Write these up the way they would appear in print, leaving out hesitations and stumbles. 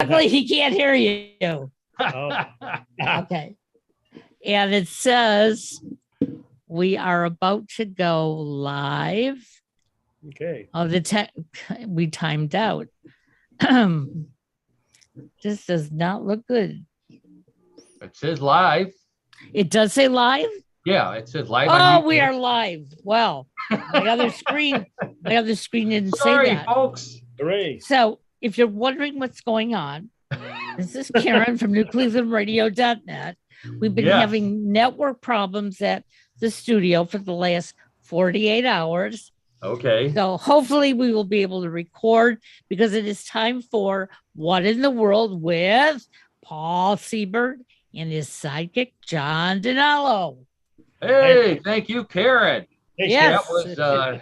Luckily, he can't hear you. Oh. Okay. And it says we are about to go live. Okay. We timed out. This does not look good. It says live. It does say live? Yeah, it says live. Oh, we are live. Well, my other screen didn't say that. Sorry, folks. Hooray. So if you're wondering what's going on, this is Karen from NewClevelandRadio.net. We've been having network problems at the studio for the last 48 hours. Okay. So hopefully we will be able to record, because it is time for What in the World with Paul Seaburn and his sidekick, John DiNallo. Hey, thank you, Karen. Yes.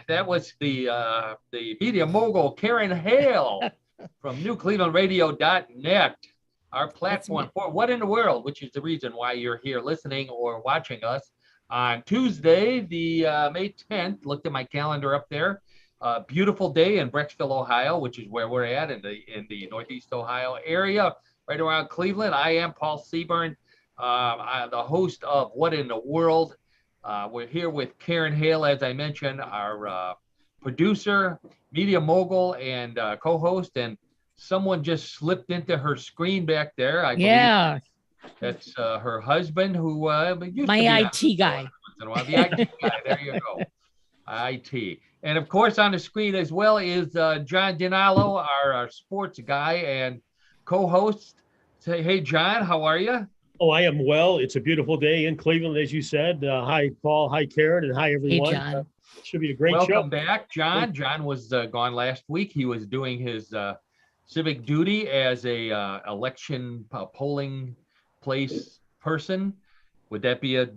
That was the media mogul, Karen Hale from NewClevelandRadio.net, our platform for What in the World, which is the reason why you're here listening or watching us on Tuesday, the May 10th. Looked at my calendar up there. Beautiful day in Brecksville, Ohio, which is where we're at in the Northeast Ohio area, right around Cleveland. I am Paul Seaburn, I'm the host of What in the World. We're here with Karen Hale, as I mentioned, our producer, media mogul, and co-host. And someone just slipped into her screen back there. I believe that's her husband, who used my to be IT guy. The IT guy. There you go. IT. And of course, on the screen as well is John DiNallo, our sports guy and co-host. Say, hey, John, how are you? Oh, I am well. It's a beautiful day in Cleveland, as you said. Hi, Paul. Hi, Karen. And hi, everyone. Hey, John. Should be a great show. Welcome back, John. John was gone last week. He was doing his civic duty as a election polling place person. Would that be a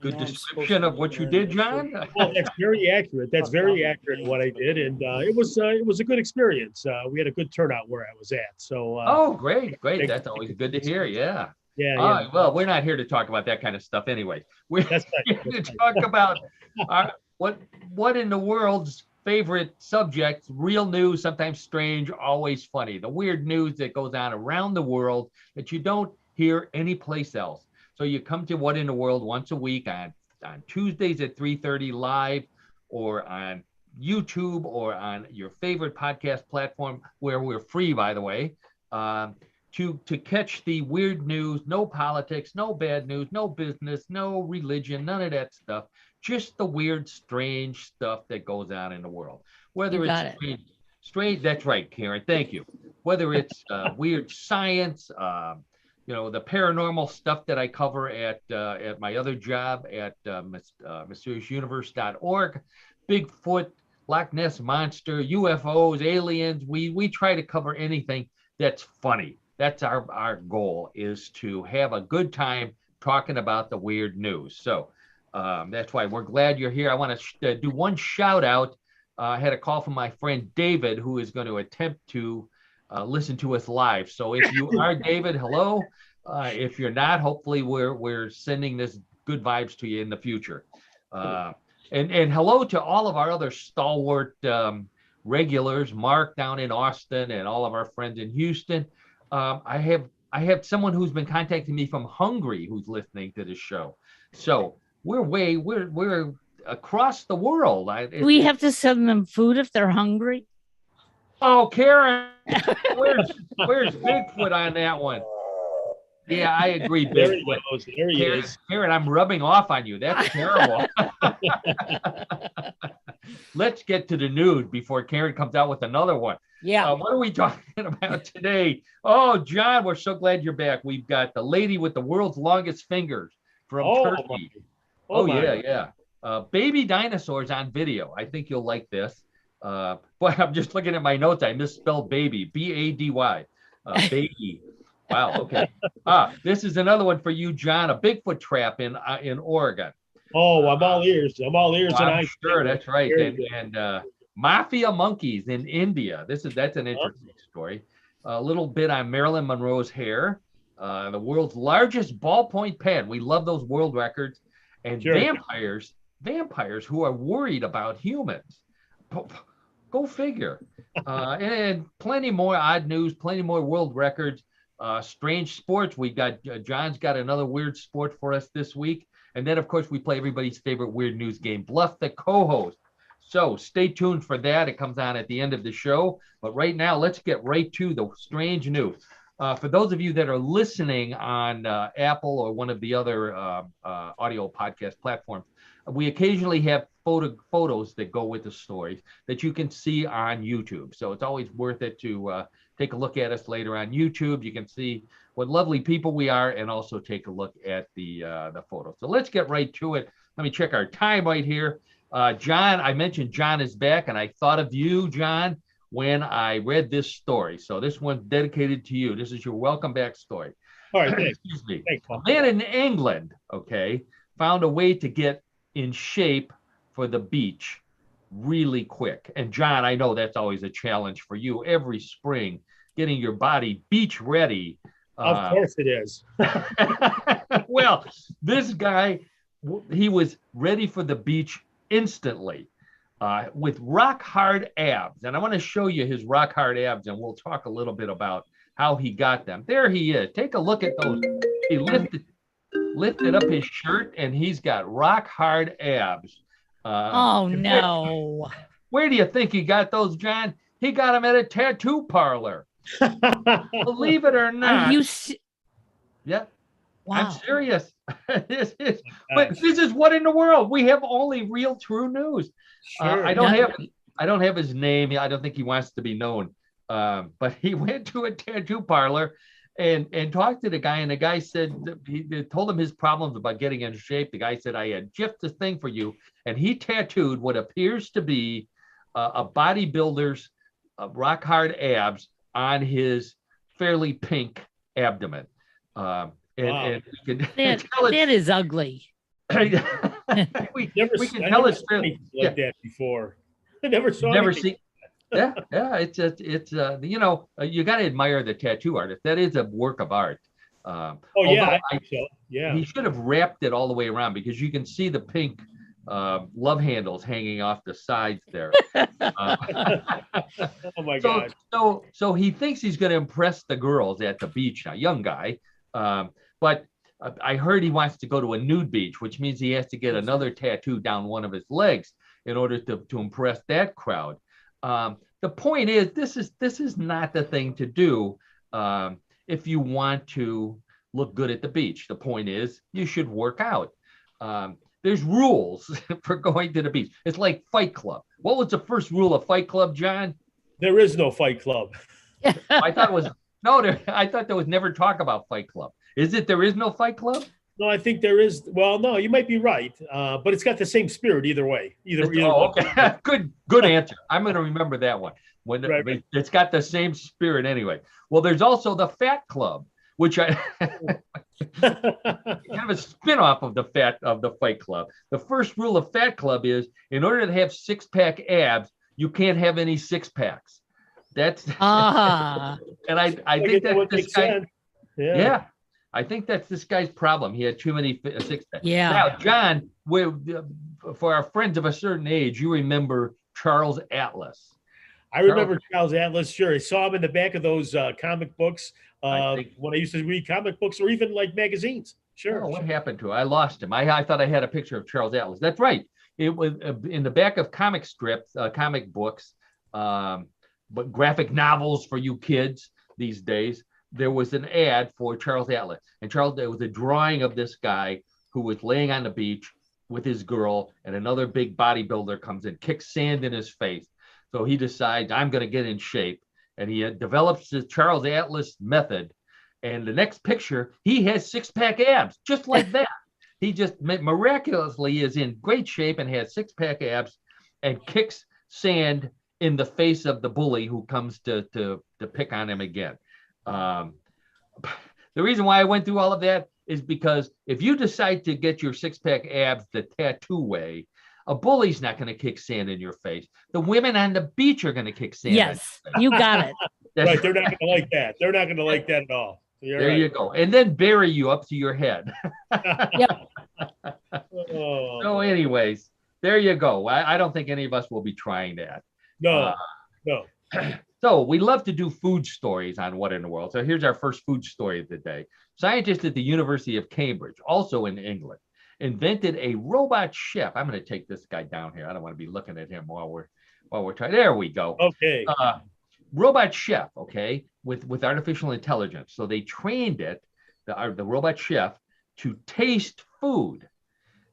good description of what you did, John? Well, that's very accurate. That's very accurate what I did, and it was a good experience. We had a good turnout where I was at. So. Oh, great! That's always good to hear. Yeah. Yeah. Well, we're not here to talk about that kind of stuff anyway. We're here to talk about what in the world's favorite subjects, real news, sometimes strange, always funny. The weird news that goes on around the world that you don't hear anyplace else. So you come to What in the World once a week on Tuesdays at 3:30 live, or on YouTube, or on your favorite podcast platform, where we're free, by the way, to catch the weird news. No politics, no bad news, no business, no religion, none of that stuff. Just the weird, strange stuff that goes on in the world. Whether it's strange, that's right, Karen. Thank you. Whether it's weird science, the paranormal stuff that I cover at my other job at mysteriousuniverse.org, Bigfoot, Loch Ness Monster, UFOs, aliens. We try to cover anything that's funny. That's our goal, is to have a good time talking about the weird news. So that's why we're glad you're here. I want to do one shout out. I had a call from my friend David, who is going to attempt to listen to us live. So if you are David, hello. If you're not, hopefully we're sending this good vibes to you in the future. And hello to all of our other stalwart regulars, Mark down in Austin, and all of our friends in Houston. I have someone who's been contacting me from Hungary who's listening to this show. So we're across the world. We have to send them food if they're hungry. Oh, Karen, where's Bigfoot on that one? Yeah, I agree, Bigfoot. There he is. Karen, I'm rubbing off on you. That's terrible. Let's get to the news before Karen comes out with another one. Yeah. What are we talking about today? Oh, John, we're so glad you're back. We've got the lady with the world's longest fingers from Turkey. Yeah. Baby dinosaurs on video. I think you'll like this. But I'm just looking at my notes. I misspelled baby, B-A-D-Y. Baby. Wow. Okay. This is another one for you, John. A Bigfoot trap in Oregon. Oh, I'm all ears. I'm all ears. Well, I'm sure that's right. And mafia monkeys in India. That's an interesting story. A little bit on Marilyn Monroe's hair. The world's largest ballpoint pen. We love those world records. And vampires who are worried about humans. Go figure. And plenty more odd news, plenty more world records. Strange sports. We got John's got another weird sport for us this week. And then, of course, we play everybody's favorite weird news game, Bluff the Co-host. So stay tuned for that. It comes on at the end of the show. But right now, let's get right to the strange news. For those of you that are listening on Apple or one of the other audio podcast platforms, we occasionally have photos that go with the stories that you can see on YouTube. So it's always worth it to take a look at us later on YouTube. You can see what lovely people we are and also take a look at the photos. So let's get right to it. Let me check our time right here. John, I mentioned John is back, and I thought of you, John, when I read this story. So this one's dedicated to you. This is your welcome back story. All right, thanks. Excuse me. Thanks, Paul. A man in England, okay, found a way to get in shape for the beach really quick. And John, I know that's always a challenge for you every spring, getting your body beach ready. Of course it is. Well, this guy, he was ready for the beach instantly with rock hard abs. And I want to show you his rock hard abs, and we'll talk a little bit about how he got them. There he is. Take a look at those. He lifted up his shirt, and he's got rock hard abs. Oh, no. Where do you think he got those, John? He got them at a tattoo parlor. Believe it or not. Are you Yeah. Wow. I'm serious. But this is what in the world? We have only real true news. Sure. I don't have his name. I don't think he wants to be known. But he went to a tattoo parlor and talked to the guy, and the guy said he told him his problems about getting in shape. The guy said, I had just the thing for you. And he tattooed what appears to be a bodybuilder's rock hard abs on his fairly pink abdomen. Wow. And we can that is ugly. we can tell it's fairly like that before. I never saw seen. Yeah, it's you know, you got to admire the tattoo artist. That is a work of art. I think so. Yeah, he should have wrapped it all the way around, because you can see the pink love handles hanging off the sides there. Oh my God. So he thinks he's going to impress the girls at the beach now, young guy. But I heard he wants to go to a nude beach, which means he has to get another tattoo down one of his legs in order to impress that crowd. The point is, this is not the thing to do if you want to look good at the beach. The point is, you should work out. There's rules for going to the beach. It's like Fight Club. What was the first rule of Fight Club, John? There is no Fight Club. I thought there was never talk about Fight Club. Is it there is no Fight Club? No, I think there is. Well, no, you might be right, but it's got the same spirit either way. Either okay. Good answer. I'm going to remember that one. Right. It's got the same spirit anyway. Well, there's also the Fat Club, which I kind of a spin-off of the Fight Club. The first rule of Fat Club is, in order to have six-pack abs, you can't have any six-packs. That's and I think that's this guy. Yeah. I think that's this guy's problem. He had too many six-packs. Yeah. Now, John, for our friends of a certain age, you remember Charles Atlas. I remember Charles Atlas. Sure, I saw him in the back of those comic books when I used to read comic books, or even like magazines. Sure. Oh, what happened to him? I lost him. I thought I had a picture of Charles Atlas. That's right. It was in the back of comic strips, comic books, but graphic novels for you kids these days. There was an ad for Charles Atlas, and there was a drawing of this guy who was laying on the beach with his girl, and another big bodybuilder comes and kicks sand in his face. So he decides, I'm going to get in shape, and he develops the Charles Atlas method. And the next picture, he has six-pack abs, just like that. He just miraculously is in great shape and has six-pack abs, and kicks sand in the face of the bully who comes to pick on him again. The reason why I went through all of that is because if you decide to get your six-pack abs the tattoo way, a bully's not going to kick sand in your face. The women on the beach are going to kick sand. Yes, you got it. Right, they're not going to like that. They're not going to like that at all. There you go. And then bury you up to your head. Yep. So anyways, there you go. I don't think any of us will be trying that. No. So we love to do food stories on What in the World. So here's our first food story of the day. Scientists at the University of Cambridge, also in England, invented a robot chef. I'm going to take this guy down here. I don't want to be looking at him while we're trying. There we go. Okay. Robot chef, okay, with artificial intelligence. So they trained it, the robot chef, to taste food.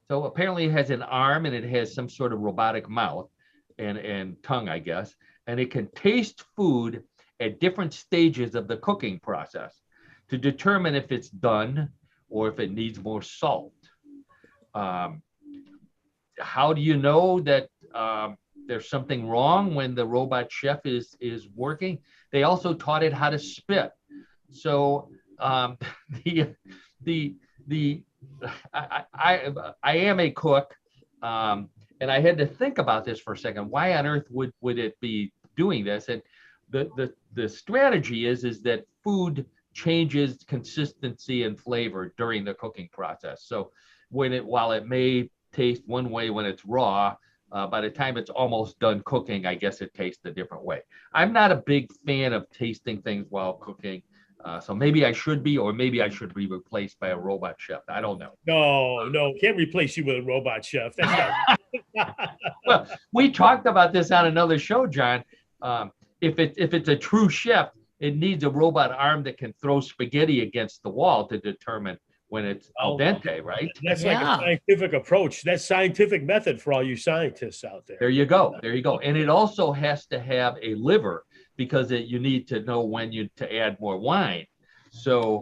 So apparently it has an arm and it has some sort of robotic mouth and tongue, I guess. And it can taste food at different stages of the cooking process to determine if it's done or if it needs more salt. How do you know that there's something wrong when the robot chef is working? They also taught it how to spit. So I am a cook, and I had to think about this for a second. Why on earth would it be doing this? And the strategy is that food changes consistency and flavor during the cooking process. So while it may taste one way when it's raw, by the time it's almost done cooking, I guess it tastes a different way. I'm not a big fan of tasting things while cooking. So maybe I should be, or maybe I should be replaced by a robot chef. I don't know. No, can't replace you with a robot chef. That's not. Well, we talked about this on another show, John. If it's a true chef, it needs a robot arm that can throw spaghetti against the wall to determine when it's al dente, right? That's like a scientific approach. That's scientific method for all you scientists out there. There you go. And it also has to have a liver because you need to know when to add more wine. So,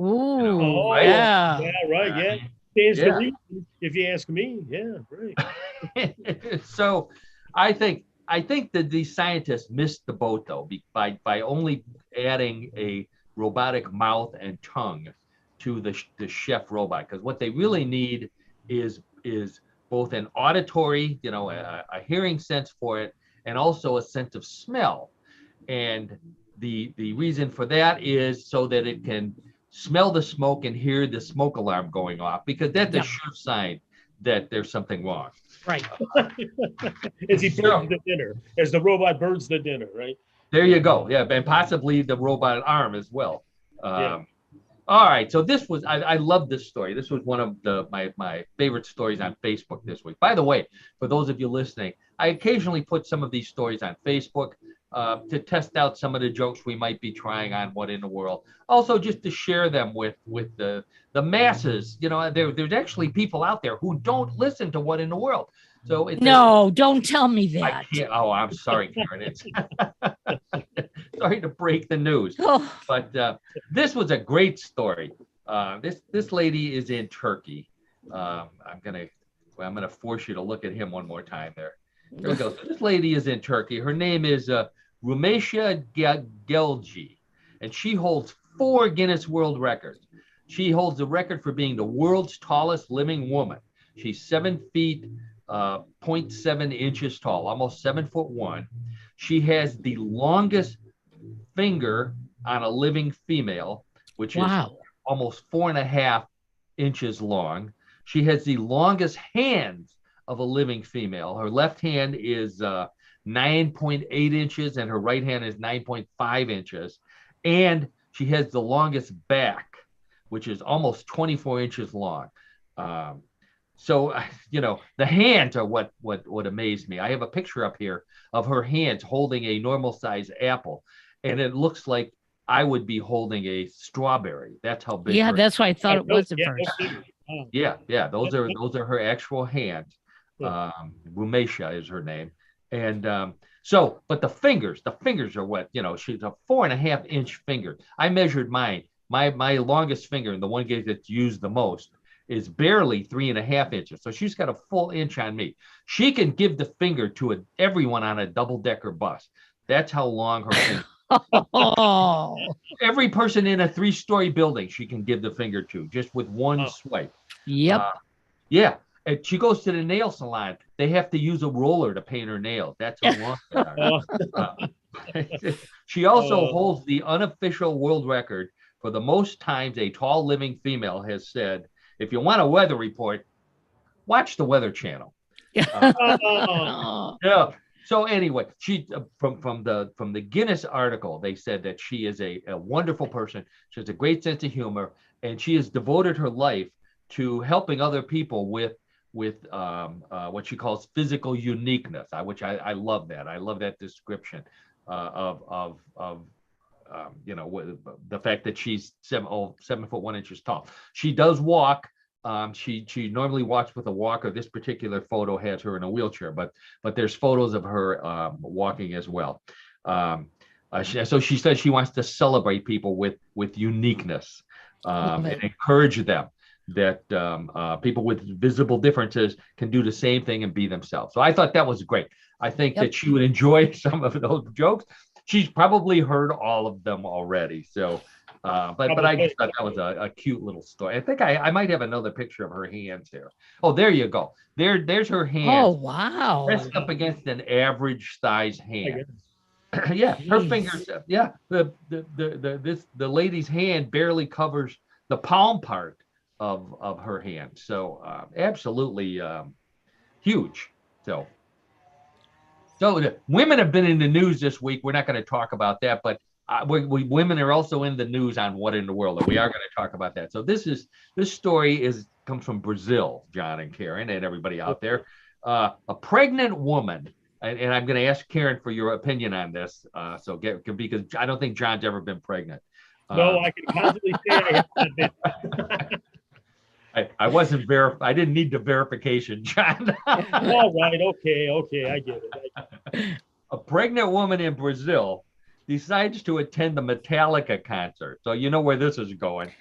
right? Yeah, right. Yeah. Stands to reason, if you ask me. Yeah, right. So I think that these scientists missed the boat though by only adding a robotic mouth and tongue to the chef robot, because what they really need is both an auditory, a hearing sense for it, and also a sense of smell. And the reason for that is so that it can smell the smoke and hear the smoke alarm going off, because that's a sure sign that there's something wrong. Right. As he burns the dinner, as the robot burns the dinner, right? There you go. Yeah, and possibly the robot arm as well. All right, so this was, I love this story. This was one of my favorite stories on Facebook this week. By the way, for those of you listening, I occasionally put some of these stories on Facebook to test out some of the jokes we might be trying on What in the World. Also, just to share them with the masses. There's actually people out there who don't listen to What in the World. So don't tell me that. I can't. Oh, I'm sorry, Karen. It's sorry to break the news, but this was a great story. This lady is in Turkey. I'm gonna force you to look at him one more time there. Here we go. So this lady is in Turkey. Her name is Rumesha Gelgi, and she holds 4 Guinness World Records. She holds the record for being the world's tallest living woman. She's 7 feet 0.7 inches tall, almost 7'1". She has the longest finger on a living female, which is almost 4.5 inches long. She has the longest hands of a living female. Her left hand is 9.8 inches and her right hand is 9.5 inches. And she has the longest back, which is almost 24 inches long. So, the hands are what amazed me. I have a picture up here of her hands holding a normal size apple, and it looks like I would be holding a strawberry. That's how big. Yeah, that's why I thought it was at first. Yeah. Those are her actual hands. Rumesha is her name. And but the fingers are what, she's a 4.5 inch finger. I measured mine. My longest finger, and the one that's used the most, is barely 3.5 inches. So she's got a full inch on me. She can give the finger to everyone on a double-decker bus. That's how long her finger is. Every person in a 3-story building, she can give the finger to just with one swipe. Yep. And she goes to the nail salon. They have to use a roller to paint her nails. That's how long they are. She also holds the unofficial world record for the most times a tall living female has said, if you want a weather report, watch the Weather Channel. So anyway, she from the Guinness article, they said that she is a wonderful person. She has a great sense of humor, and she has devoted her life to helping other people with what she calls physical uniqueness, which I love that. I love that description of the fact that she's 7'1" tall. She does walk. She normally walks with a walker. This particular photo has her in a wheelchair, but there's photos of her walking as well. So she says she wants to celebrate people with uniqueness and encourage them that people with visible differences can do the same thing and be themselves. So I thought that was great. I think that she would enjoy some of those jokes. She's probably heard all of them already. So, but I just thought that was a cute little story. I think I might have another picture of her hands here. Oh, there you go. There's her hands. Oh, wow. Pressed up against an average size hand. Yeah, her fingers. Yeah, the lady's hand barely covers the palm part of her hand. So absolutely huge. So the women have been in the news this week. We're not going to talk about that, but women are also in the news on What in the World, and we are going to talk about that. So this story comes from Brazil, John and Karen and everybody out there. A pregnant woman, and I'm going to ask Karen for your opinion on this. Because I don't think John's ever been pregnant. No, I can confidently say I have not been. I wasn't I didn't need the verification, John. All right. Okay. I get it. A pregnant woman in Brazil decides to attend the Metallica concert. So you know where this is going.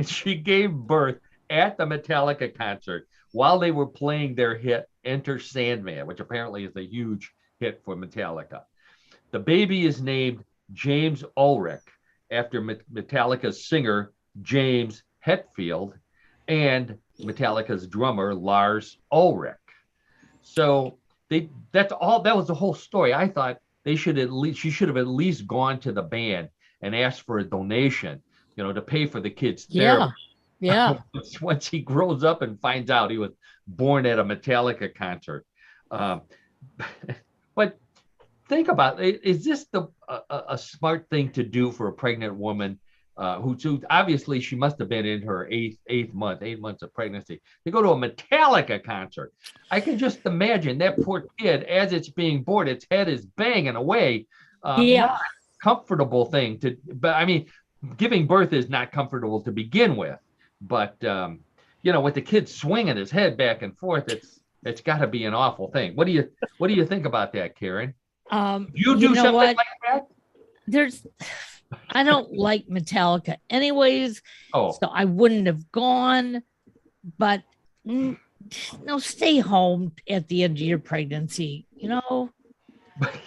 She gave birth at the Metallica concert while they were playing their hit Enter Sandman, which apparently is a huge hit for Metallica. The baby is named James Ulrich after Metallica's singer James Hetfield and Metallica's drummer Lars Ulrich. So that was the whole story. I thought she should have at least gone to the band and asked for a donation, to pay for the kid's therapy. Yeah. Once he grows up and finds out he was born at a Metallica concert. But think about it. Is this a smart thing to do for a pregnant woman who obviously she must have been in her eighth months of pregnancy, to go to a Metallica concert? I can just imagine that poor kid, as it's being born, its head is banging away. Not a comfortable thing but I mean, giving birth is not comfortable to begin with, but with the kid swinging his head back and forth, it's got to be an awful thing. What do you think about that, Karen? You do something like that? I don't like Metallica anyways, so I wouldn't have gone, but stay home at the end of your pregnancy,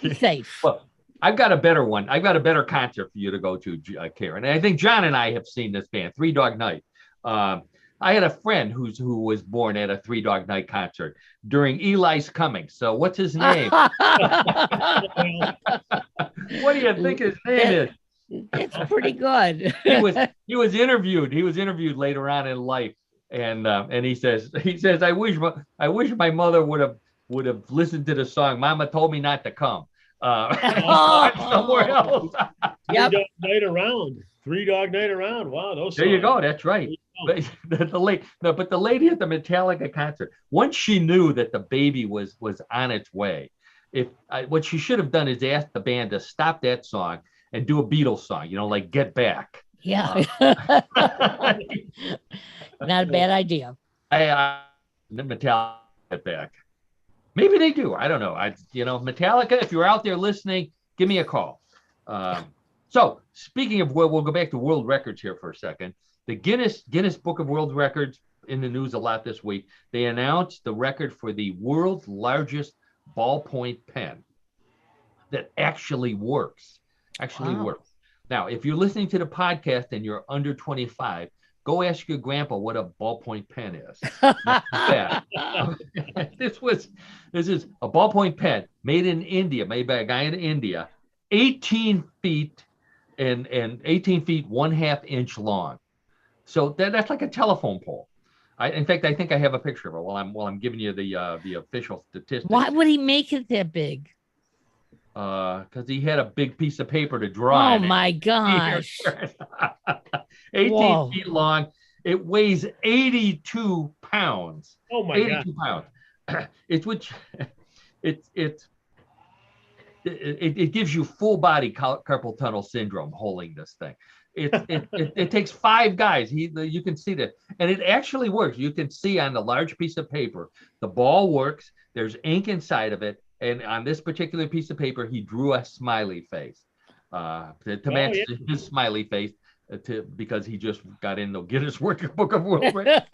be safe. Well, I've got a better one. I've got a better concert for you to go to, Karen. And I think John and I have seen this band, Three Dog Night. I had a friend who was born at a Three Dog Night concert during Eli's coming. So what's his name? What do you think his name is? It's pretty good. He was interviewed. He was interviewed later on in life, and he says, I wish my mother would have listened to the song. Mama told me not to come. Somewhere else. Yep. Three Dog Night Around. Wow, those. There you go. That's right. But the lady at the Metallica concert, once she knew that the baby was on its way, what she should have done is asked the band to stop that song and do a Beatles song, like Get Back. Yeah. Not a bad idea. Metallica Get Back. Maybe they do. I don't know. Metallica, if you're out there listening, give me a call. So speaking of, we'll go back to world records here for a second. The Guinness Book of World Records in the news a lot this week. They announced the record for the world's largest ballpoint pen that actually works. Works. Now, if you're listening to the podcast and you're under 25, go ask your grandpa what a ballpoint pen is. This is a ballpoint pen made in India, made by a guy in India, 18 feet and 18 feet 1/2 inch long. So that's like a telephone pole. In fact, I think I have a picture of it while I'm giving you the official statistics. Why would he make it that big? Because he had a big piece of paper to draw on. Oh my gosh. 18 Whoa. feet long. It weighs 82 pounds. Oh my 82 God. pounds. It gives you full body carpal tunnel syndrome holding this thing. It takes 5 guys. You can see that, and it actually works. You can see on the large piece of paper, the ball works. There's ink inside of it, and on this particular piece of paper, he drew a smiley face to match his smiley face, because he just got in the Guinness Book of World Records.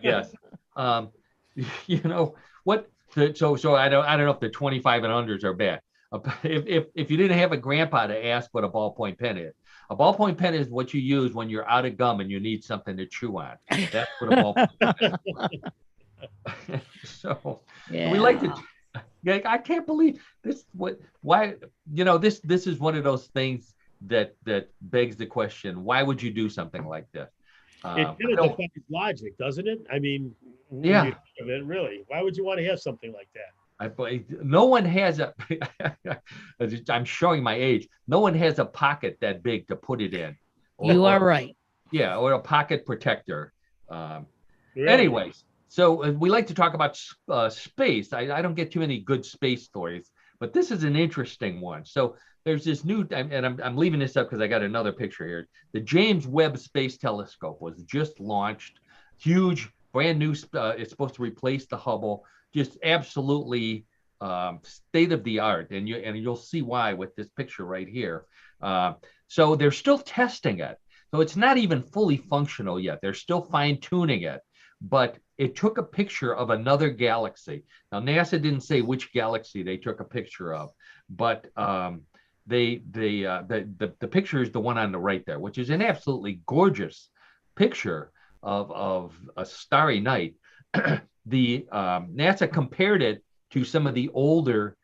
Yes. You know what? So I don't know if the 25 and unders are bad. If you didn't have a grandpa to ask what a ballpoint pen is, a ballpoint pen is what you use when you're out of gum and you need something to chew on. That's what a ballpoint pen is. So yeah. We like to. I can't believe this. Why? This is one of those things that begs the question: why would you do something like this? It kind of defies logic, doesn't it? I mean, yeah. You think of it, really, why would you want to have something like that? No one has a. I'm showing my age. No one has a pocket that big to put it in. You are right. Yeah, or a pocket protector. Really? Anyways, so we like to talk about space. I don't get too many good space stories, but this is an interesting one. So there's this new, and I'm leaving this up because I got another picture here. The James Webb Space Telescope was just launched. Huge, brand new. It's supposed to replace the Hubble. Just absolutely state of the art, and you'll see why with this picture right here. So they're still testing it, so it's not even fully functional yet. They're still fine tuning it, but it took a picture of another galaxy. Now NASA didn't say which galaxy they took a picture of, but the picture is the one on the right there, which is an absolutely gorgeous picture of a starry night. The NASA compared it to some of the older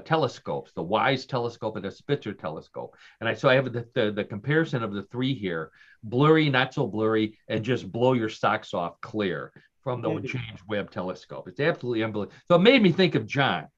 telescopes, the WISE telescope and the Spitzer telescope. And I have the comparison of the 3 here: blurry, not so blurry, and just blow your socks off clear from the James Webb telescope. It's absolutely unbelievable. So it made me think of John,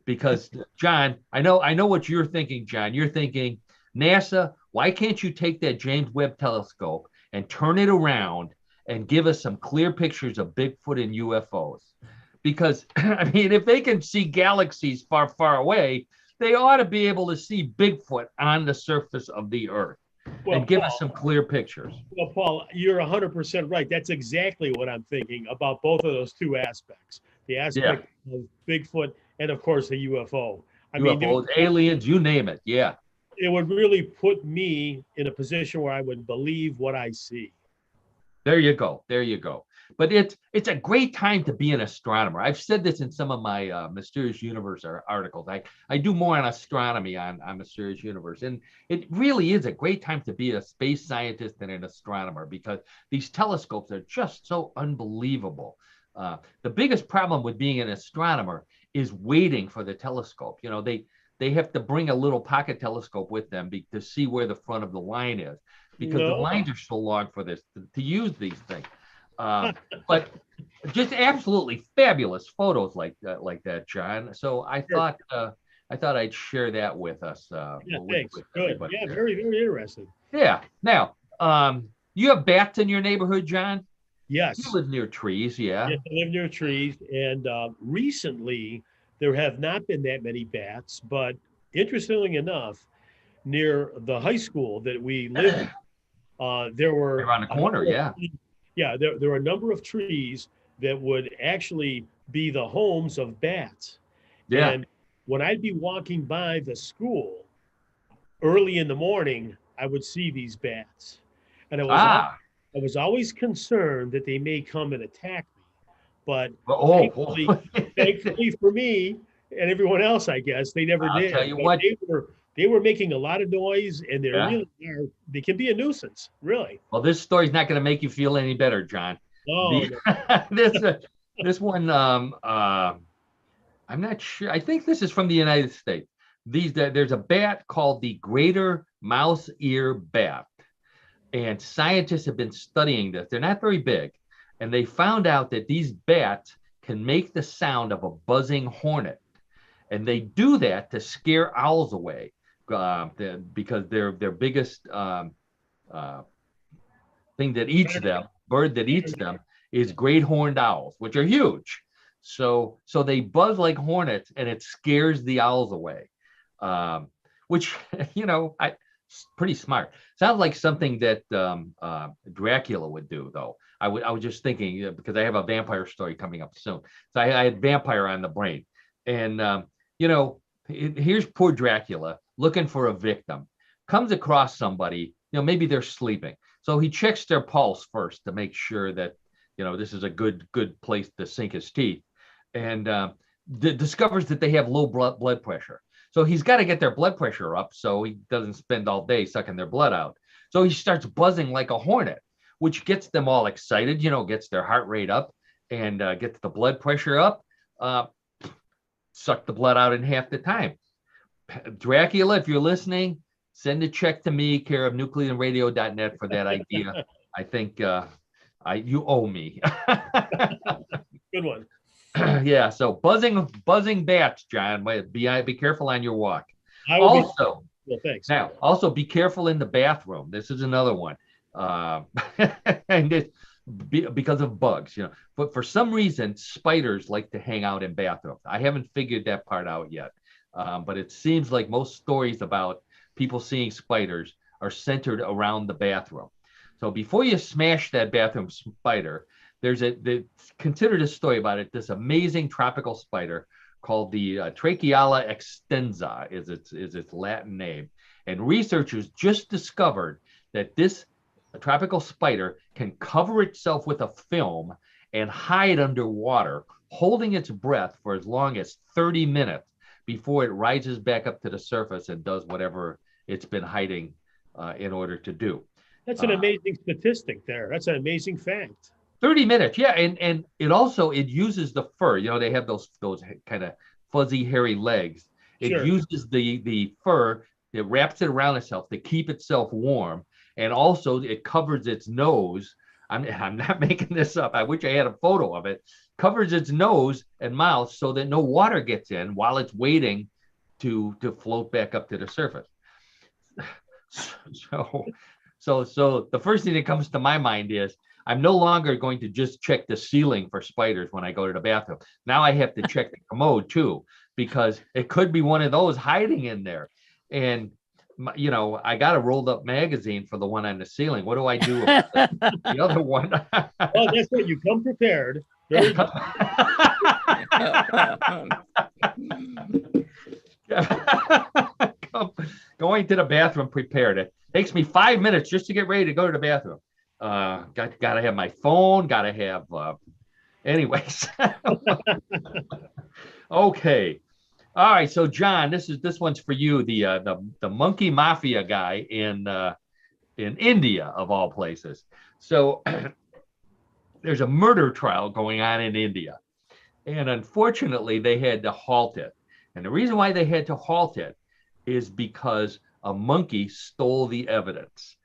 because John, I know what you're thinking, John. You're thinking, NASA, why can't you take that James Webb telescope and turn it around and give us some clear pictures of Bigfoot and UFOs? Because, I mean, if they can see galaxies far, far away, they ought to be able to see Bigfoot on the surface of the Earth and give us some clear pictures. Well, Paul, you're 100% right. That's exactly what I'm thinking about both of those 2 aspects. The aspect of Bigfoot and, of course, the UFO. UFOs, aliens, you name it, yeah. It would really put me in a position where I would believe what I see. There you go. But it's a great time to be an astronomer. I've said this in some of my Mysterious Universe articles. I do more on astronomy on Mysterious Universe. And it really is a great time to be a space scientist and an astronomer, because these telescopes are just so unbelievable. The biggest problem with being an astronomer is waiting for the telescope. They have to bring a little pocket telescope with them to see where the front of the line is, because the lines are so long for this to use these things. But just absolutely fabulous photos like that, John. So I thought I'd share that with us. Thanks. Good. Yeah, very, very interesting. Yeah. Now, you have bats in your neighborhood, John? Yes. You live near trees, yeah. Yes, I live near trees, and recently there have not been that many bats, but interestingly enough, near the high school that we live in, there were around the corner, there were a number of trees that would actually be the homes of bats. Yeah. And when I'd be walking by the school early in the morning, I would see these bats. And I was always concerned that they may come and attack me. But thankfully for me and everyone else, I guess, they never did. I'll tell you what. They were making a lot of noise, and they can be a nuisance, really. Well, this story's not going to make you feel any better, John. Oh, this one, I'm not sure. I think this is from the United States. There's a bat called the greater mouse ear bat, and scientists have been studying this. They're not very big, and they found out that these bats can make the sound of a buzzing hornet. And they do that to scare owls away because their biggest thing that eats them, bird that eats them, is great horned owls, which are huge. So they buzz like hornets, and it scares the owls away, which, pretty smart. Sounds like something that Dracula would do, though. I was just thinking, because I have a vampire story coming up soon. So I had vampire on the brain. And, here's poor Dracula looking for a victim, comes across somebody, maybe they're sleeping. So he checks their pulse first to make sure that, this is a good place to sink his teeth, and discovers that they have low blood pressure. So he's got to get their blood pressure up so he doesn't spend all day sucking their blood out. So he starts buzzing like a hornet, which gets them all excited, gets their heart rate up and gets the blood pressure up, suck the blood out in half the time. Dracula, if you're listening, send a check to me, care of nuclearradio.net for that idea. I think you owe me. Good one. Yeah, so buzzing bats, John. Be careful on your walk. Well, thanks. Now, also be careful in the bathroom. This is another one, and because of bugs, But for some reason, spiders like to hang out in bathrooms. I haven't figured that part out yet, but it seems like most stories about people seeing spiders are centered around the bathroom. So before you smash that bathroom spider, they considered a story about it. This amazing tropical spider called the Tracheala extensa is its Latin name. And researchers just discovered that this tropical spider can cover itself with a film and hide underwater, holding its breath for as long as 30 minutes before it rises back up to the surface and does whatever it's been hiding in order to do. That's an amazing statistic there. That's an amazing fact. 30 minutes, yeah, and it uses the fur. They have those kind of fuzzy, hairy legs. It uses the fur. It wraps it around itself to keep itself warm, and also it covers its nose. I'm not making this up. I wish I had a photo of it. Covers its nose and mouth so that no water gets in while it's waiting to float back up to the surface. So the first thing that comes to my mind is I'm no longer going to just check the ceiling for spiders when I go to the bathroom. Now I have to check the commode too, because it could be one of those hiding in there. And, I got a rolled up magazine for the one on the ceiling. What do I do about the other one? Well, that's what you come prepared. Going to the bathroom prepared. It takes me 5 minutes just to get ready to go to the bathroom. Got to have my phone, got to have anyways. Okay. All right, so John, this one's for you. The monkey mafia guy in India, of all places. So there's a murder trial going on in India, and unfortunately they had to halt it. And the reason why they had to halt it is because a monkey stole the evidence.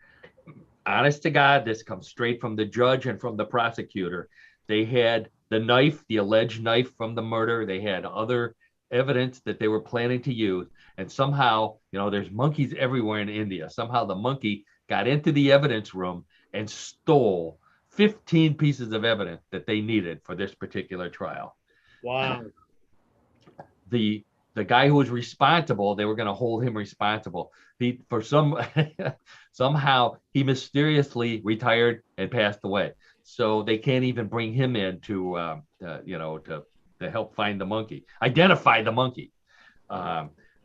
Honest to God, this comes straight from the judge and from the prosecutor. They had the knife, the alleged knife from the murder. They had other evidence that they were planning to use. And somehow, there's monkeys everywhere in India. Somehow the monkey got into the evidence room and stole 15 pieces of evidence that they needed for this particular trial. Wow. The guy who was responsible, they were going to hold him responsible. Somehow he mysteriously retired and passed away. So they can't even bring him in to help find the monkey, identify the monkey.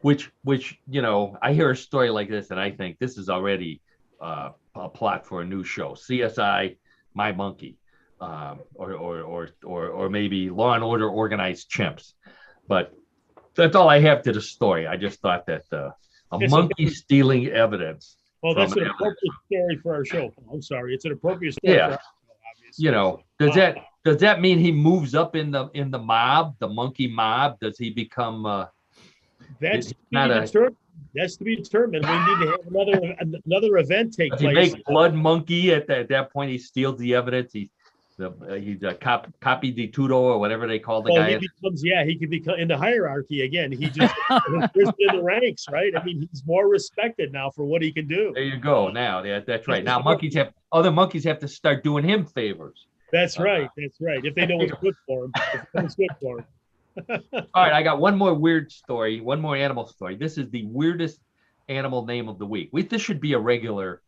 Which I hear a story like this and I think this is already a plot for a new show, CSI, My Monkey, or maybe Law and Order Organized Chimps. But that's all I have to the story. I just thought that a monkey stealing evidence. Well, that's an appropriate story for our show. I'm sorry, it's an appropriate story. Yeah, for our show, does that mean he moves up in the mob, the monkey mob? Does he become? That's to be determined. We need to have another event take place. He make blood monkey at that point. He steals the evidence. He's a copy di tutto or whatever they call the guy. He could become in the hierarchy again. He just risen in the ranks, right? I mean, he's more respected now for what he can do. There you go. Now, that's right. Now other monkeys have to start doing him favors. That's right. That's right. If they know what's good for him. It's good for him. All right, I got one more weird story, one more animal story. This is the weirdest animal name of the week. This should be a regular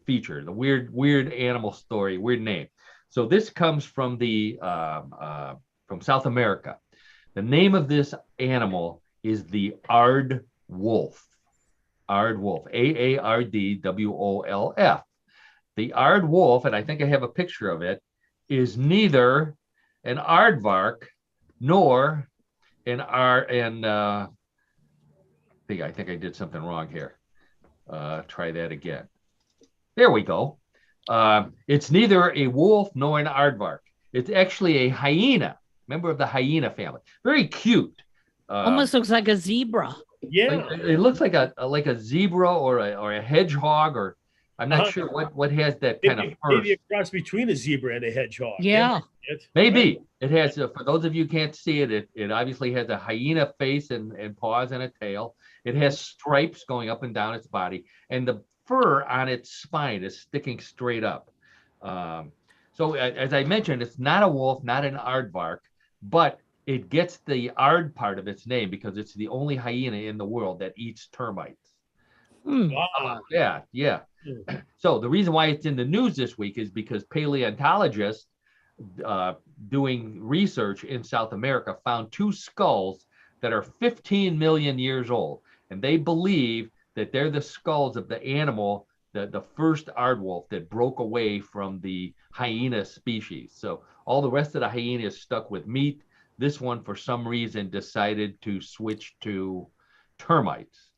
feature. The weird animal story, weird name. So this comes from from South America. The name of this animal is the Aard Wolf. Aard Wolf, Aardwolf. The Aard Wolf, and I think I have a picture of it, is neither an aardvark nor I think I did something wrong here. Try that again. There we go. It's neither a wolf nor an aardvark. It's actually a hyena, member of the hyena family. Very cute. Almost looks like a zebra. Yeah, it looks like a zebra or a hedgehog, or I'm not sure what has that kind of fur. Maybe a cross between a zebra and a hedgehog. Yeah. Maybe it has. For those of you who can't see it, it obviously has a hyena face and paws and a tail. It has stripes going up and down its body, and the fur on its spine is sticking straight up. So as I mentioned, it's not a wolf, not an aardvark, but it gets the Aard part of its name because it's the only hyena in the world that eats termites. Wow. Yeah. So the reason why it's in the news this week is because paleontologists doing research in South America found two skulls that are 15 million years old. And they believe that they're the skulls of the animal, the first Aard wolf that broke away from the hyena species. So all the rest of the hyenas stuck with meat. This one, for some reason, decided to switch to termites.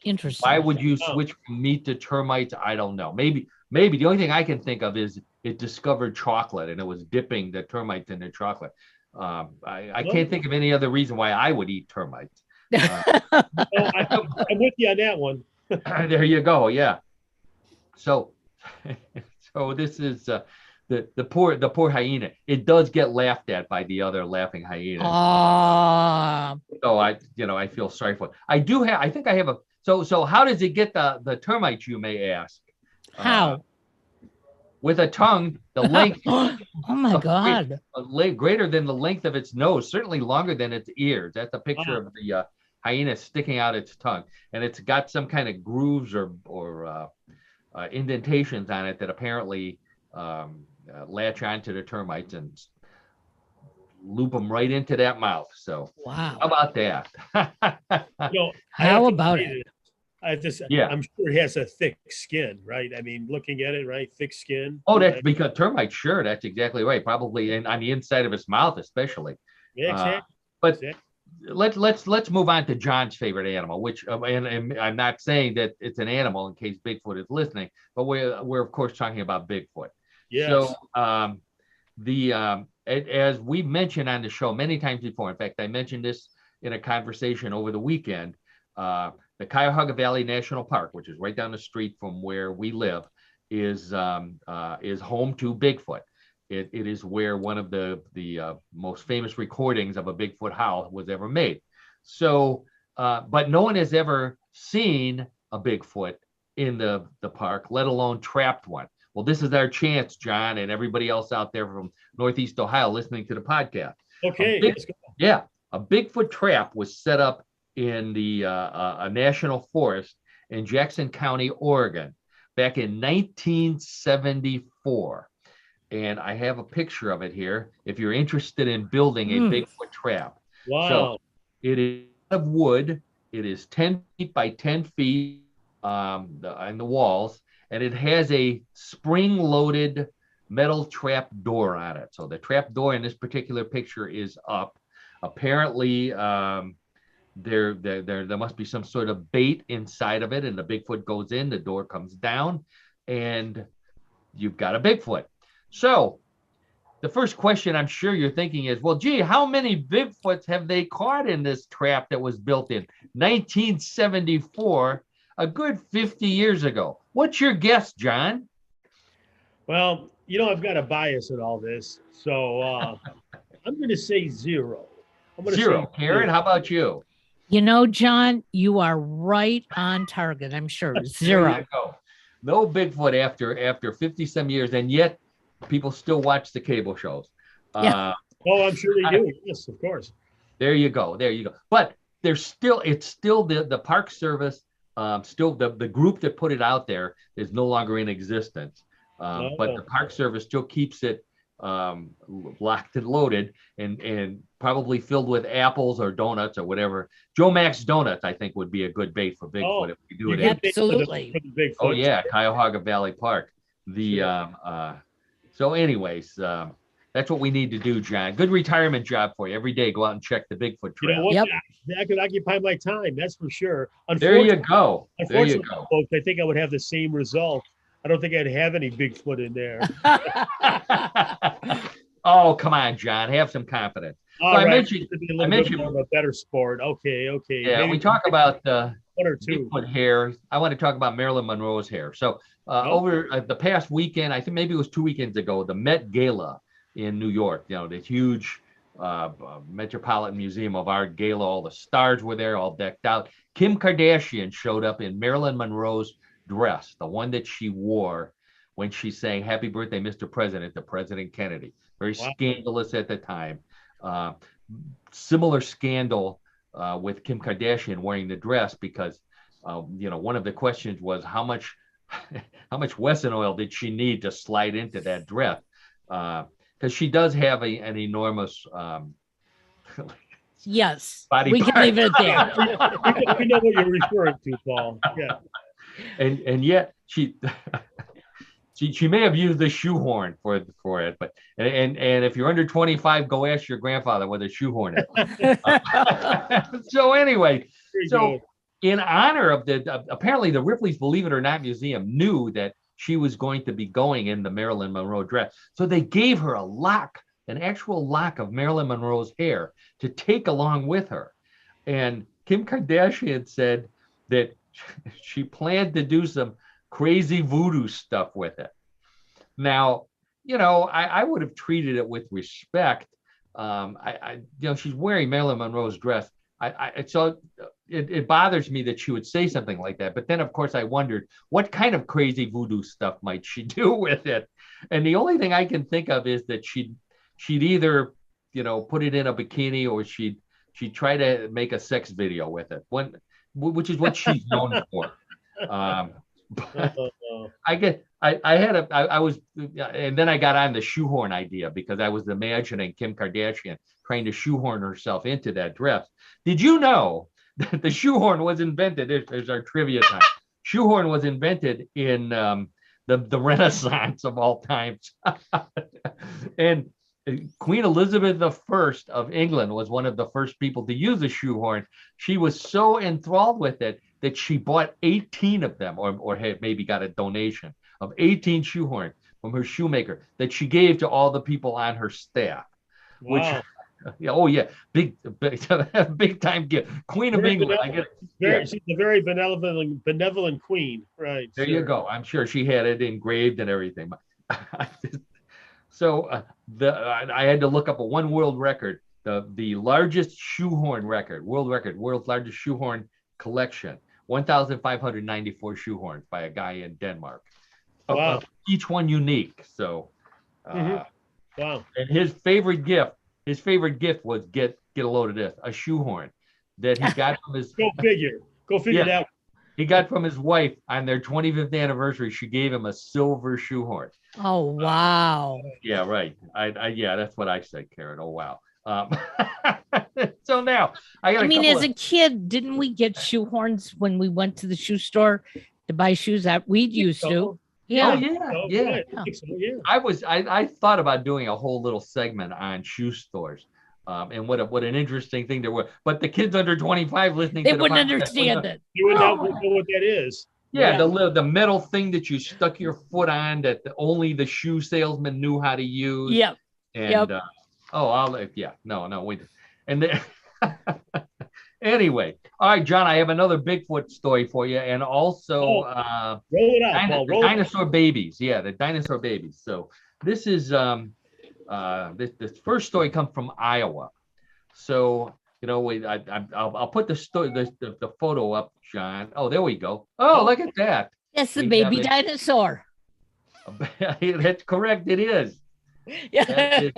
Interesting. Why would you switch from meat to termites? I don't know. Maybe the only thing I can think of is it discovered chocolate and it was dipping the termites in the chocolate. I can't think of any other reason why I would eat termites. I'm with you on that one. There you go. Yeah. So this is the poor hyena. It does get laughed at by the other laughing hyenas. So I feel sorry for it. I think I have a. So how does it get the termites, you may ask? How? With a tongue, the length. Oh my God. Greater than the length of its nose, certainly longer than its ears. That's a picture of the hyena sticking out its tongue, and it's got some kind of grooves or indentations on it that apparently latch onto the termites and loop them right into that mouth. So wow, how about that? How about it? I'm sure it has a thick skin, right? I mean, looking at it, right? Thick skin. Oh, that's because termites, sure, that's exactly right. Probably on the inside of its mouth, especially. Yeah, exactly. But let's move on to John's favorite animal, which and I'm not saying that it's an animal in case Bigfoot is listening, but we're of course talking about Bigfoot. Yes. So as we mentioned on the show many times before, in fact, I mentioned this in a conversation over the weekend. The Cuyahoga Valley National Park, which is right down the street from where we live, is home to Bigfoot. It is where one of the most famous recordings of a Bigfoot howl was ever made. So, but no one has ever seen a Bigfoot in the park, let alone trapped one. Well, this is our chance, John, and everybody else out there from Northeast Ohio listening to the podcast. Okay. A Bigfoot trap was set up in a national forest in Jackson County, Oregon, back in 1974. And I have a picture of it here if you're interested in building a Bigfoot trap. Wow. So it is of wood. It is 10 feet by 10 feet on the walls, and it has a spring-loaded metal trap door on it. So the trap door in this particular picture is up. Apparently, there must be some sort of bait inside of it, and the Bigfoot goes in, the door comes down, and you've got a Bigfoot. So the first question I'm sure you're thinking is, well, gee, how many Bigfoots have they caught in this trap that was built in 1974, a good 50 years ago? What's your guess, John? Well, I've got a bias in all this, so I'm going to say zero. I'm going to Zero. say Karen, zero. how about you? John, you are right on target. I'm sure There zero. you go. No Bigfoot after 50 some years, and yet people still watch the cable shows. Yeah. Oh, I'm sure they do. Yes, of course. There you go. There you go. But it's still the Park Service, still the group that put it out there is no longer in existence. But the Park Service still keeps it locked and loaded and probably filled with apples or donuts or whatever. Joe Max Donuts, I think, would be a good bait for Bigfoot if we do it. Absolutely. For the Bigfoot. Oh yeah, Cuyahoga Valley Park. So anyways, that's what we need to do, John. Good retirement job for you. Every day, go out and check the Bigfoot Trap. You know what? Yep. That could occupy my time. That's for sure. There you go. There you go. Folks, I think I would have the same result. I don't think I'd have any Bigfoot in there. Oh, come on, John. Have some confidence. All right. I mentioned more of a better sport. Okay. Yeah, maybe we talk about one or two Bigfoot hair. I want to talk about Marilyn Monroe's hair. So over the past weekend, I think maybe it was 2 weekends ago, the Met Gala in New York, the huge Metropolitan Museum of Art Gala, all the stars were there, all decked out. Kim Kardashian showed up in Marilyn Monroe's dress, the one that she wore when she sang "Happy Birthday, Mr. President" to President Kennedy. Very scandalous at the time. Similar scandal with Kim Kardashian wearing the dress because one of the questions was how much Wesson oil did she need to slide into that dress? Because she does have an enormous yes body we part. Can leave it there. We know what you're referring to, Paul. Yeah. And yet she may have used the shoehorn for it, but and if you're under 25, go ask your grandfather what a shoehorn is. So anyway, in honor of apparently the Ripley's Believe It or Not Museum knew that she was going to be going in the Marilyn Monroe dress, so they gave her an actual lock of Marilyn Monroe's hair to take along with her. And Kim Kardashian said that she planned to do some crazy voodoo stuff with it. Now, I would have treated it with respect. She's wearing Marilyn Monroe's dress. So it bothers me that she would say something like that. But then, of course, I wondered what kind of crazy voodoo stuff might she do with it. And the only thing I can think of is that she'd either, put it in a bikini or she'd try to make a sex video with it, which is what she's known for. And then I got on the shoehorn idea because I was imagining Kim Kardashian trying to shoehorn herself into that dress. Did you know that the shoehorn was invented? There's our trivia time. Shoehorn was invented in the Renaissance of all times. And Queen Elizabeth I of England was one of the first people to use a shoehorn. She was so enthralled with it that she bought 18 of them, or had maybe got a donation of 18 shoehorns from her shoemaker that she gave to all the people on her staff. Wow. Big time gift. Queen of England. She's a very benevolent queen, right? There you go. I'm sure she had it engraved and everything. So I had to look up a one world record, the largest shoehorn record, world's largest shoehorn collection, 1,594 shoehorns by a guy in Denmark. Wow. Each one unique. So, wow. And his favorite gift was get a load of this, a shoehorn that he got from his. Go figure that. He got from his wife on their 25th anniversary. She gave him a silver shoehorn. Oh, wow. Yeah, right. Yeah, that's what I said, Karen. Oh, wow. So now as a kid, didn't we get shoehorns when we went to the shoe store to buy shoes that we'd used to? Yeah. I thought about doing a whole little segment on shoe stores. And what an interesting thing there was. But the kids under 25 listening they wouldn't understand it. You would not know what that is. Yeah, the metal thing that you stuck your foot on that only the shoe salesman knew how to use. Yep. And wait. And then Anyway, all right, John, I have another Bigfoot story for you, and also roll it out, Paul. the dinosaur babies. Yeah, the dinosaur babies. So this is this first story comes from Iowa. So I'll put the photo up, John. Oh, there we go. Oh, look at that. That's the baby dinosaur. That's correct. It is. Yeah.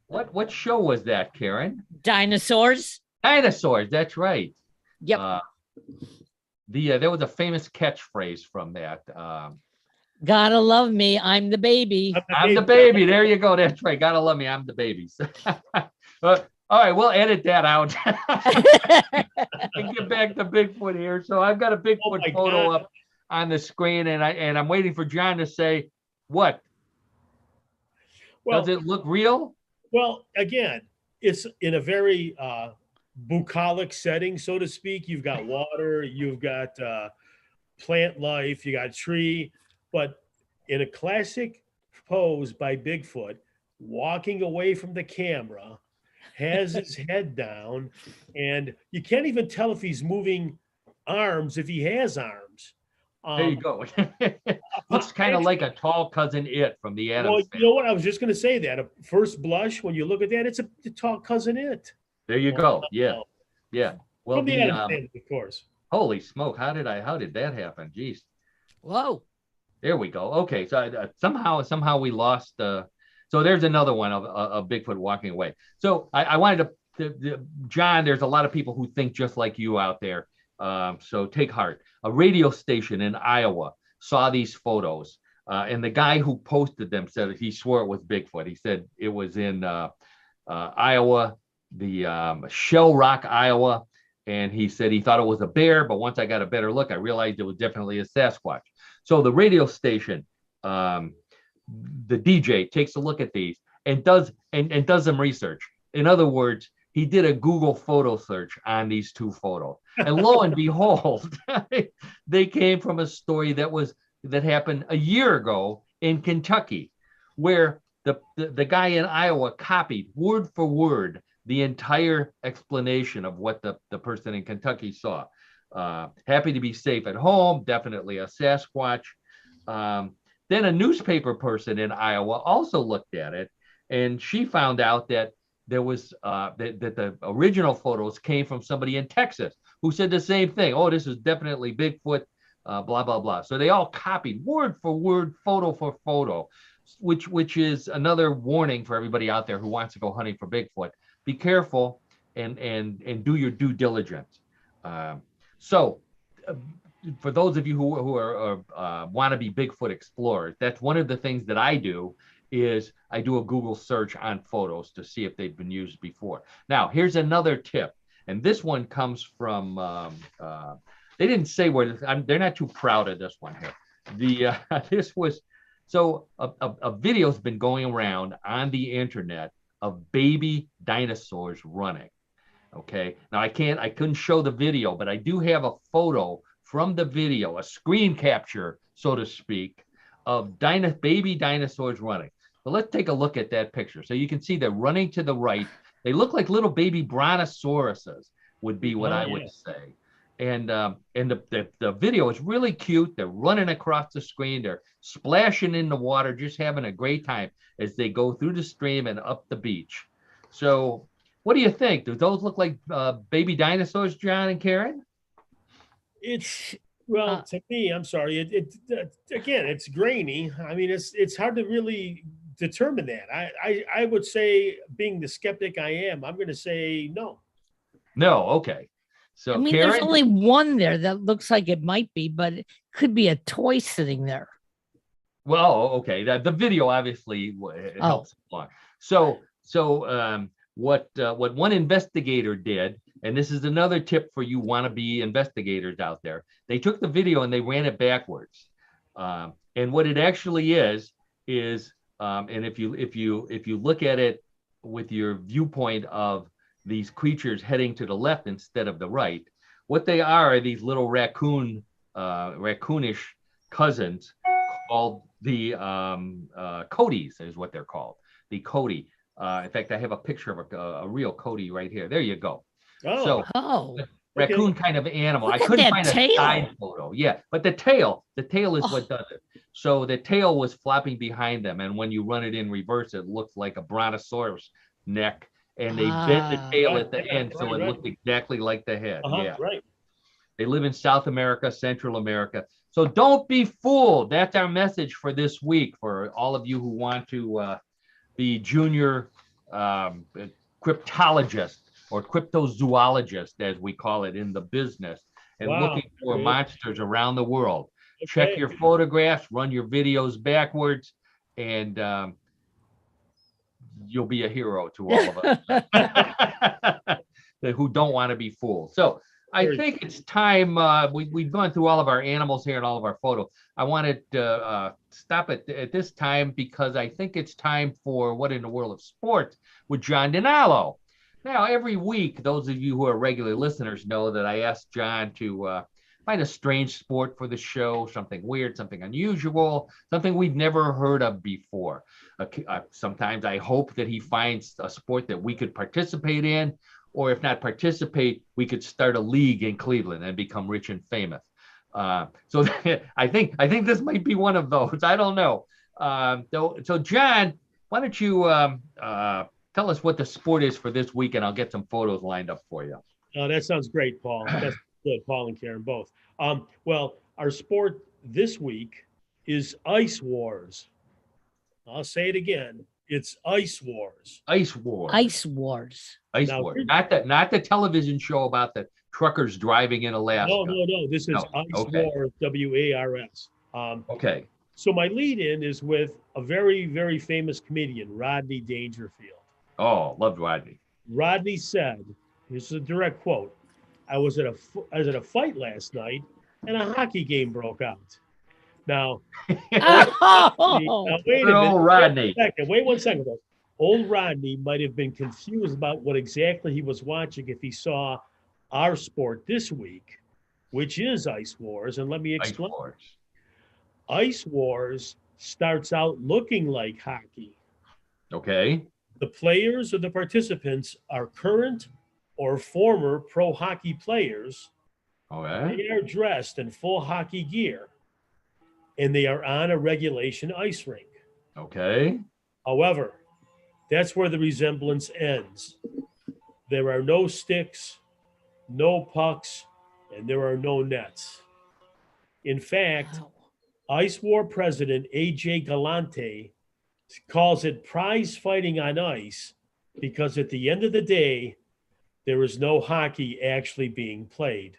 What show was that, Karen? Dinosaurs. Dinosaurs. That's right. Yep. There was a famous catchphrase from that. Gotta love me. I'm the baby. I'm the baby. There you go. That's right. Gotta love me. I'm the baby. All right, we'll edit that out and get back to Bigfoot here. So I've got a Bigfoot photo up on the screen, and I'm waiting for John to say what. Well, does it look real? Well, again, it's in a very bucolic setting, so to speak. You've got water, you've got plant life, you got tree, but in a classic pose by Bigfoot, walking away from the camera, has his head down, and you can't even tell if he's moving arms, if he has arms. There you go. Looks kind of like a tall cousin It from the Addams family. You know what? I was just going to say that. At first blush, when you look at that, it's a tall cousin It. There you go. Yeah. Yeah. Well, from the Addams family, of course. Holy smoke. How did that happen? Jeez. Whoa. There we go. Okay. So somehow we lost so there's another one of Bigfoot walking away. So I wanted to, John, there's a lot of people who think just like you out there. So take heart. A radio station in Iowa saw these photos, and the guy who posted them said he swore it was Bigfoot. He said it was in Iowa, the Shell Rock, Iowa, and he said he thought it was a bear, but once I got a better look, I realized it was definitely a Sasquatch. So the radio station, the DJ takes a look at these and does some research. In other words, he did a Google photo search on these two photos, and lo and behold, they came from a story that happened a year ago in Kentucky, where the guy in Iowa copied word for word the entire explanation of what the person in Kentucky saw. Happy to be safe at home, definitely a Sasquatch. Then a newspaper person in Iowa also looked at it, and she found out that there was that the original photos came from somebody in Texas who said the same thing. Oh, this is definitely Bigfoot, blah, blah, blah. So they all copied word for word, photo for photo, which is another warning for everybody out there who wants to go hunting for Bigfoot. Be careful and do your due diligence. So for those of you who are want to be Bigfoot explorers, that's one of the things that I do. Is I do a Google search on photos to see if they've been used before. Now, here's another tip, and this one comes from, they didn't say where, they're not too proud of this one here. This was, so a video's been going around on the internet of baby dinosaurs running, okay? Now, I couldn't show the video, but I do have a photo from the video, a screen capture, so to speak, of baby dinosaurs running. So let's take a look at that picture. So you can see they're running to the right. They look like little baby brontosauruses would be what I would say. And the video is really cute. They're running across the screen. They're splashing in the water, just having a great time as they go through the stream and up the beach. So what do you think? Do those look like baby dinosaurs, John and Karen? Well, to me, I'm sorry. Again, it's grainy. I mean, it's hard to really determine that. I would say, being the skeptic I am, I'm going to say no. No, okay. So I mean, Karen, there's only one there that looks like it might be, but it could be a toy sitting there. Well, okay. The video obviously helps along. So what one investigator did. And this is another tip for you wannabe investigators out there. They took the video and they ran it backwards. And what it actually is, and if you look at it with your viewpoint of these creatures heading to the left instead of the right, what they are these little raccoonish cousins called the Coaties is what they're called. The Coatie. In fact, I have a picture of a real Coatie right here. There you go. raccoon kind of animal. Look I at couldn't that find tail. a side photo. Yeah, but the tail is what does it. So the tail was flopping behind them, and when you run it in reverse, it looks like a brontosaurus neck, and they bent the tail at the end, so it looked exactly like the head. Yeah, right. They live in South America, Central America. So don't be fooled. That's our message for this week for all of you who want to be junior cryptologist or cryptozoologist, as we call it in the business, and looking for monsters around the world. Check your photographs, run your videos backwards, and you'll be a hero to all of us who don't want to be fooled. So I think it's time. We've gone through all of our animals here and all of our photos. I wanted to stop at this time because I think it's time for What in the World of Sports with John DiNallo. Now, every week, those of you who are regular listeners know that I ask John to find a strange sport for the show, something weird, something unusual, something we've never heard of before. Sometimes I hope that he finds a sport that we could participate in, or if not participate, we could start a league in Cleveland and become rich and famous. So I think this might be one of those. I don't know. So John, why don't you tell us what the sport is for this week, and I'll get some photos lined up for you. That sounds great, Paul. That's good, Paul and Karen both. Well, our sport this week is Ice Wars. I'll say it again. It's Ice Wars. Ice Wars. Ice Wars. Ice Wars. Not the television show about the truckers driving in Alaska. No. This is Ice Wars, WARS. Okay. So my lead-in is with a very, very famous comedian, Rodney Dangerfield. Oh, loved Rodney. Rodney said, this is a direct quote, I was at a fight last night and a hockey game broke out. Now, wait a minute. Rodney. Wait one second. Though. Old Rodney might have been confused about what exactly he was watching if he saw our sport this week, which is Ice Wars. And let me explain. Ice Wars starts out looking like hockey. Okay. The players or the participants are current or former pro hockey players. Okay. They are dressed in full hockey gear, and they are on a regulation ice rink. Okay. However, that's where the resemblance ends. There are no sticks, no pucks, and there are no nets. In fact, Ice War President A.J. Galante calls it prize fighting on ice because at the end of the day, there is no hockey actually being played.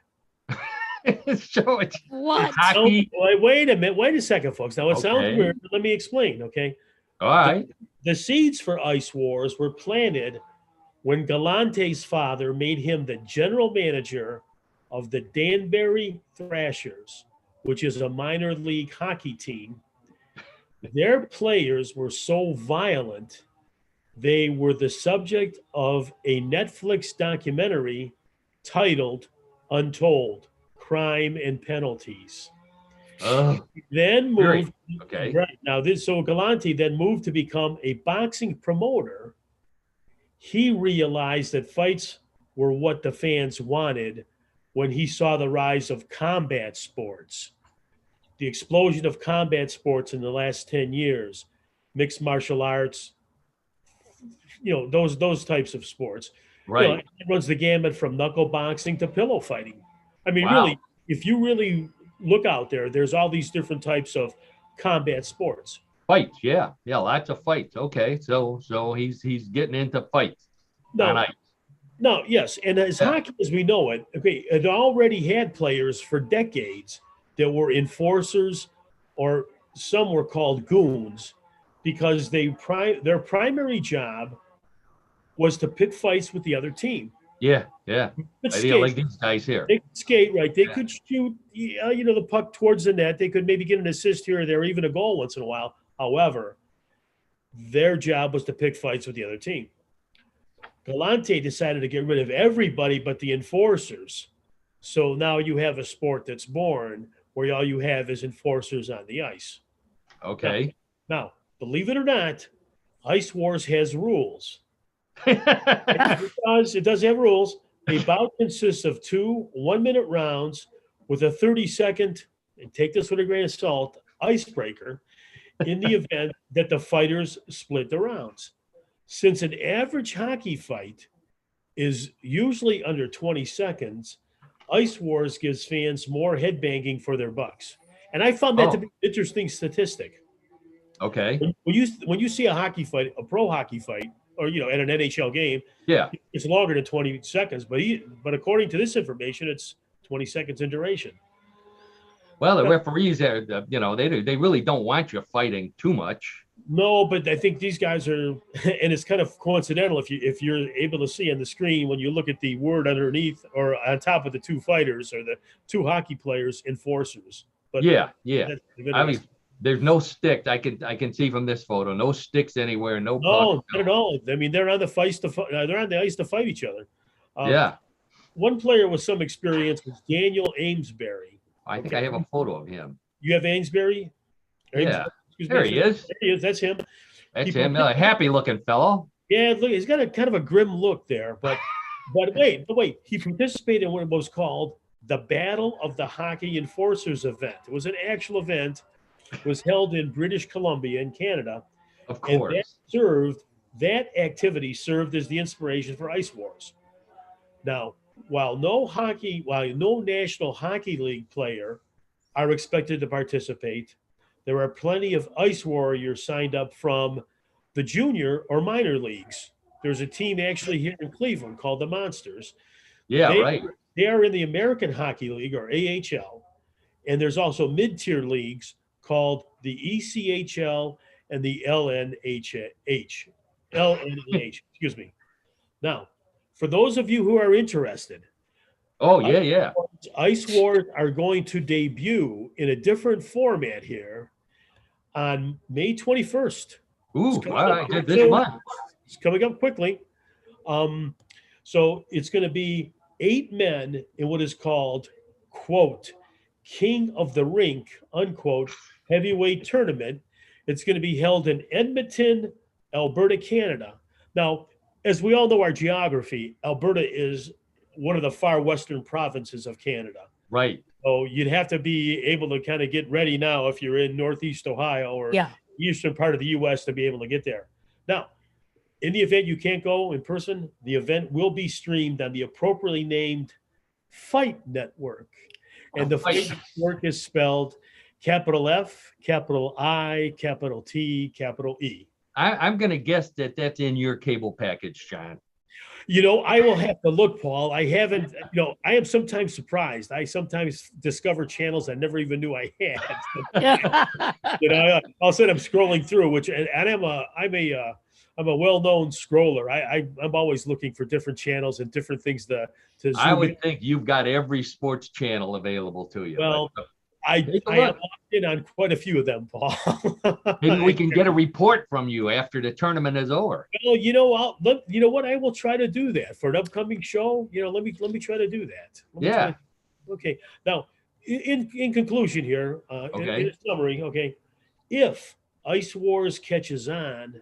So it's hockey. Wait a second, folks. Now it sounds weird, but let me explain, okay? All right. The seeds for Ice Wars were planted when Galante's father made him the general manager of the Danbury Thrashers, which is a minor league hockey team. Their players were so violent, they were the subject of a Netflix documentary titled Untold: Crime and Penalties. Then moved. Okay. Right. Now so Galante then moved to become a boxing promoter. He realized that fights were what the fans wanted when he saw the rise of combat sports. The explosion of combat sports in the last 10 years, mixed martial arts, those types of sports. Right. It runs the gamut from knuckle boxing to pillow fighting. I mean, really, if you really look out there, there's all these different types of combat sports. Fights, yeah, lots of fights. Okay, so he's getting into fights. Yes, and as hockey as we know it, it already had players for decades that were enforcers, or some were called goons, because their primary job was to pick fights with the other team. Yeah. Like these guys here. They could skate, right? They could shoot, the puck towards the net. They could maybe get an assist here or there, even a goal once in a while. However, their job was to pick fights with the other team. Galante decided to get rid of everybody but the enforcers. So now you have a sport that's born where all you have is enforcers on the ice. Okay. Now, believe it or not, Ice Wars has rules. It does have rules. A bout consists of 2 1-minute rounds with a 30-second, and take this with a grain of salt, icebreaker in the event that the fighters split the rounds. Since an average hockey fight is usually under 20 seconds, Ice Wars gives fans more headbanging for their bucks. And I found that to be an interesting statistic. Okay. When you see a hockey fight, a pro hockey fight, or at an NHL game, yeah, it's longer than 20 seconds. But according to this information, it's 20 seconds in duration. Well, the referees are, they really don't want you fighting too much. No, but I think these guys are, and it's kind of coincidental if you're able to see on the screen when you look at the word underneath or on top of the 2 fighters or the 2 hockey players, enforcers. But yeah. I mean, there's no sticks. I can see from this photo, no sticks anywhere, no. No, not at all. I mean, they're on the ice to fight each other. One player with some experience was Daniel Amesbury. I think I have a photo of him. You have Amesbury? Yeah. There he is. There he is. That's him. That's him. A happy-looking fellow. Yeah, look, he's got a kind of a grim look there. But wait. He participated in what was called the Battle of the Hockey Enforcers event. It was an actual event. It was held in British Columbia in Canada. Of course. And that activity served as the inspiration for Ice Wars. Now, while no National Hockey League player are expected to participate, there are plenty of Ice Warriors signed up from the junior or minor leagues. There's a team actually here in Cleveland called the Monsters. Yeah, right. They are in the American Hockey League, or AHL, and there's also mid-tier leagues called the ECHL and the LNH. Excuse me. Now, for those of you who are interested, Ice Wars are going to debut in a different format here on May 21st. Ooh, this month. It's coming up quickly. So it's going to be 8 men in what is called, quote, King of the Rink, unquote, heavyweight tournament. It's going to be held in Edmonton, Alberta, Canada. Now, as we all know our geography, Alberta is one of the far western provinces of Canada. Right. So you'd have to be able to kind of get ready now if you're in Northeast Ohio or eastern part of the U.S. to be able to get there. Now, in the event you can't go in person, the event will be streamed on the appropriately named Fight Network. And the Fight Network is spelled capital F, capital I, capital T, capital E. I'm going to guess that that's in your cable package, John. I will have to look, Paul. I haven't, I am sometimes surprised. I sometimes discover channels I never even knew I had. All of a sudden I'm scrolling through, and I'm a well-known scroller. I'm always looking for different channels and different things to I would think you've got every sports channel available to you. Well, I am locked in on quite a few of them, Paul. Maybe we can get a report from you after the tournament is over. Well, you know what? I will try to do that for an upcoming show. Let me try to do that. Okay. Now, in conclusion here, in a summary, if Ice Wars catches on,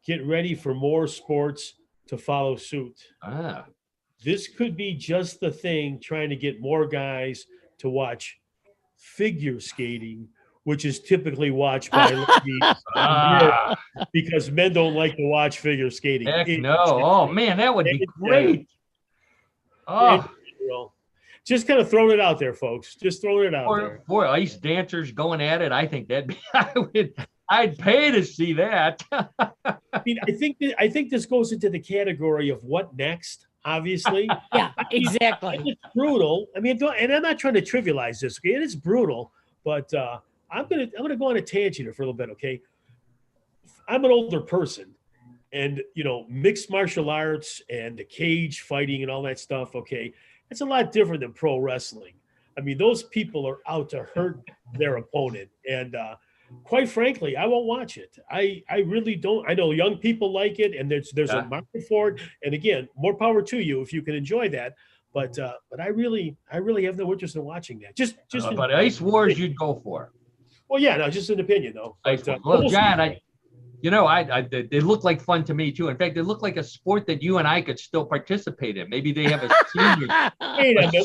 get ready for more sports to follow suit. This could be just the thing trying to get more guys to watch figure skating, which is typically watched by ladies because men don't like to watch figure skating. Heck no. Oh, man, that would be great. Just kind of throwing it out there, folks. Just throwing it out there. For ice dancers going at it, I think I'd pay to see that. I mean, I think this goes into the category of what next. Obviously, exactly. It's brutal. I mean, and I'm not trying to trivialize this. Okay, it is brutal, but I'm gonna go on a tangent here for a little bit. Okay, I'm an older person, and mixed martial arts and the cage fighting and all that stuff. Okay, it's a lot different than pro wrestling. I mean, those people are out to hurt their opponent, and quite frankly, I won't watch it. I really don't. I know young people like it, and there's a market for it. And again, more power to you if you can enjoy that. But I really have no interest in watching that. Just but Ice Wars you'd go for. Well, yeah, no, just an opinion though. Well, John, You know, they look like fun to me too. In fact, they look like a sport that you and I could still participate in. Maybe they have a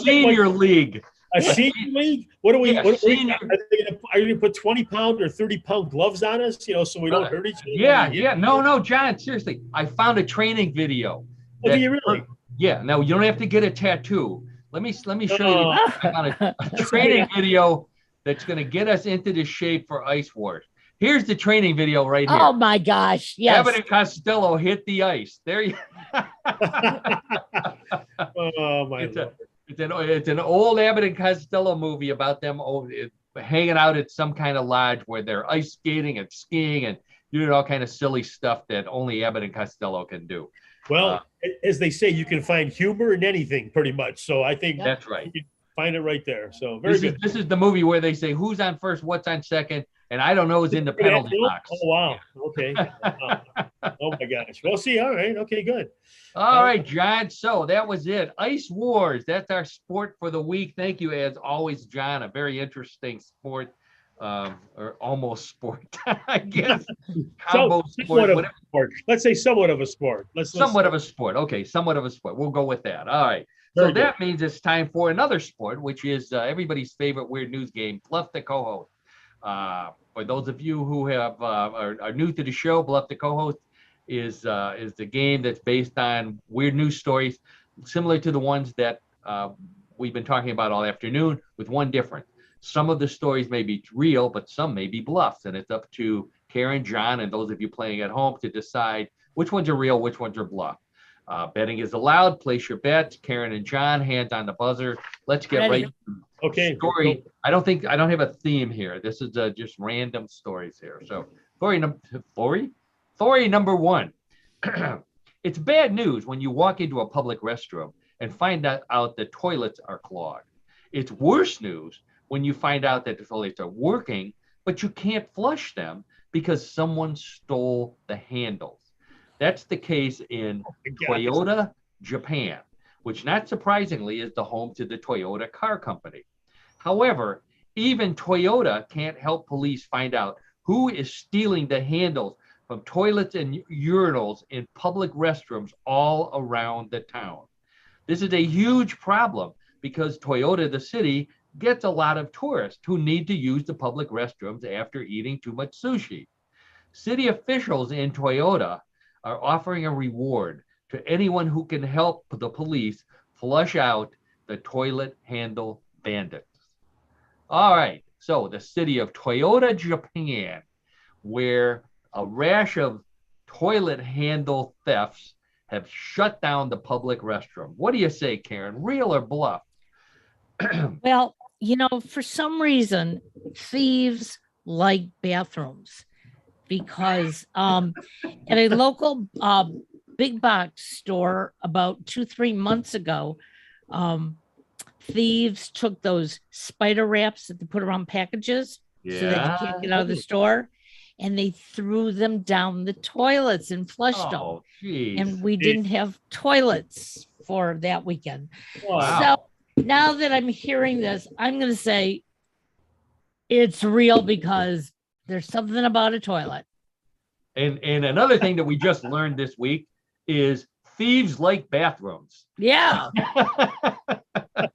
senior league. A senior league? What are we? Yeah, are you going to put 20-pound or 30-pound gloves on us? You know, so we don't hurt each other. Yeah. No, John. Seriously, I found a training video. Oh, do you really? Yeah. Now you don't have to get a tattoo. Let me show you. I found a training video that's going to get us into the shape for Ice Wars. Here's the training video right here. Oh my gosh! Yes. Abbott and Costello hit the ice. There you. Oh my Lord. It's an old Abbott and Costello movie about them hanging out at some kind of lodge where they're ice skating and skiing and doing all kind of silly stuff that only Abbott and Costello can do. Well, as they say, you can find humor in anything, pretty much. So I think that's right. You can find it right there. So very good. This is the movie where they say who's on first, what's on second, and I don't know is in the penalty box. Oh wow. Okay. Wow. Oh my gosh. Well, see. All right. Okay. Good. All right, John. So that was it. Ice Wars. That's our sport for the week. Thank you, as always, John. A very interesting sport, or almost sport, I guess. Combo sport. Let's say somewhat of a sport. Somewhat of a sport. Okay, somewhat of a sport. We'll go with that. All right. So that means it's time for another sport, which is everybody's favorite weird news game, Bluff the Co-host. For those of you who are new to the show, Bluff the Co-host is the game that's based on weird news stories, similar to the ones that we've been talking about all afternoon, with one difference. Some of the stories may be real, but some may be bluffs, and it's up to Karen, John, and those of you playing at home to decide which ones are real, which ones are bluff. Betting is allowed. Place your bets. Karen and John, hands on the buzzer. Let's get right to the story. I don't have a theme here. This is just random stories here. So story number one. It's bad news when you walk into a public restroom and find out the toilets are clogged. It's worse news when you find out that the toilets are working, but you can't flush them because someone stole the handles. That's the case in Toyota, Japan, which not surprisingly is the home to the Toyota car company. However, even Toyota can't help police find out who is stealing the handles from toilets and urinals in public restrooms all around the town. This is a huge problem because Toyota, the city, gets a lot of tourists who need to use the public restrooms after eating too much sushi. City officials in Toyota are offering a reward to anyone who can help the police flush out the toilet handle bandits. All right, so the city of Toyota, Japan, where a rash of toilet handle thefts have shut down the public restroom. What do you say, Karen? Real or bluff? Well, for some reason, thieves like bathrooms because at a local big box store about 2-3 months ago, thieves took those spider wraps that they put around packages so that you can't get out of the store, and they threw them down the toilets and flushed them. Geez. And we didn't have toilets for that weekend. Wow. So now that I'm hearing this, I'm going to say it's real because there's something about a toilet. And another thing that we just learned this week is thieves like bathrooms. Yeah.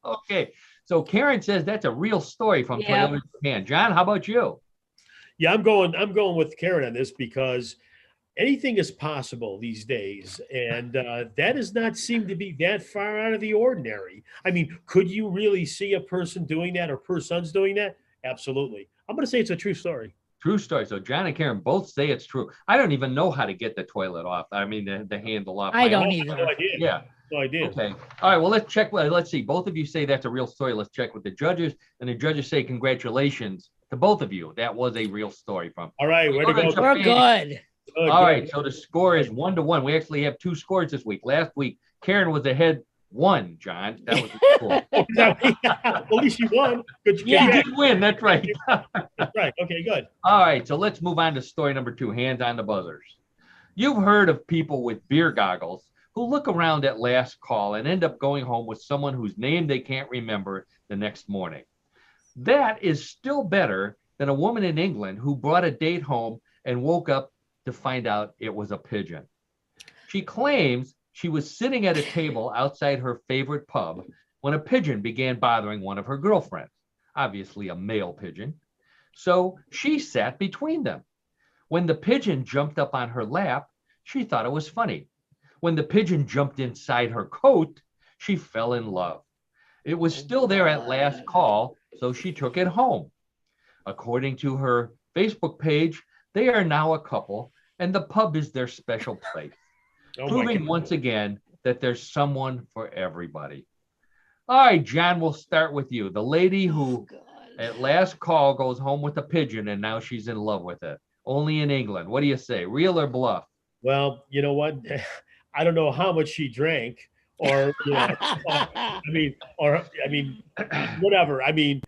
Okay. So Karen says that's a real story from Toyota Japan. John, how about you? Yeah, I'm going with Karen on this because anything is possible these days. And that does not seem to be that far out of the ordinary. I mean, could you really see a person doing that or persons doing that? Absolutely. I'm going to say it's a true story. True story. So John and Karen both say it's true. I don't even know how to get the toilet off. I mean, the handle off. I don't either. No idea. Yeah. No idea. Okay. All right. Well, let's check. Let's see. Both of you say that's a real story. Let's check with the judges. And the judges say congratulations to both of you. That was a real story from. All right. Way to go. We're good. All right. So the score is 1-1. We actually have 2 scores this week. Last week, Karen was ahead 1, John. That was the score. At least you won. But you did win. That's right. That's right. Okay, good. All right. So let's move on to story number 2, hands on the buzzers. You've heard of people with beer goggles who look around at last call and end up going home with someone whose name they can't remember the next morning. That is still better than a woman in England who brought a date home and woke up to find out it was a pigeon. She claims she was sitting at a table outside her favorite pub when a pigeon began bothering one of her girlfriends, obviously a male pigeon. So she sat between them. When the pigeon jumped up on her lap, she thought it was funny. When the pigeon jumped inside her coat, she fell in love. It was still there at last call, so she took it home. According to her Facebook page, they are now a couple, and the pub is their special place, proving once again that there's someone for everybody. All right, John, we'll start with you. The lady who at last call goes home with a pigeon, and now she's in love with it. Only in England. What do you say, real or bluff? Well, you know what? I don't know how much she drank, or whatever. I mean,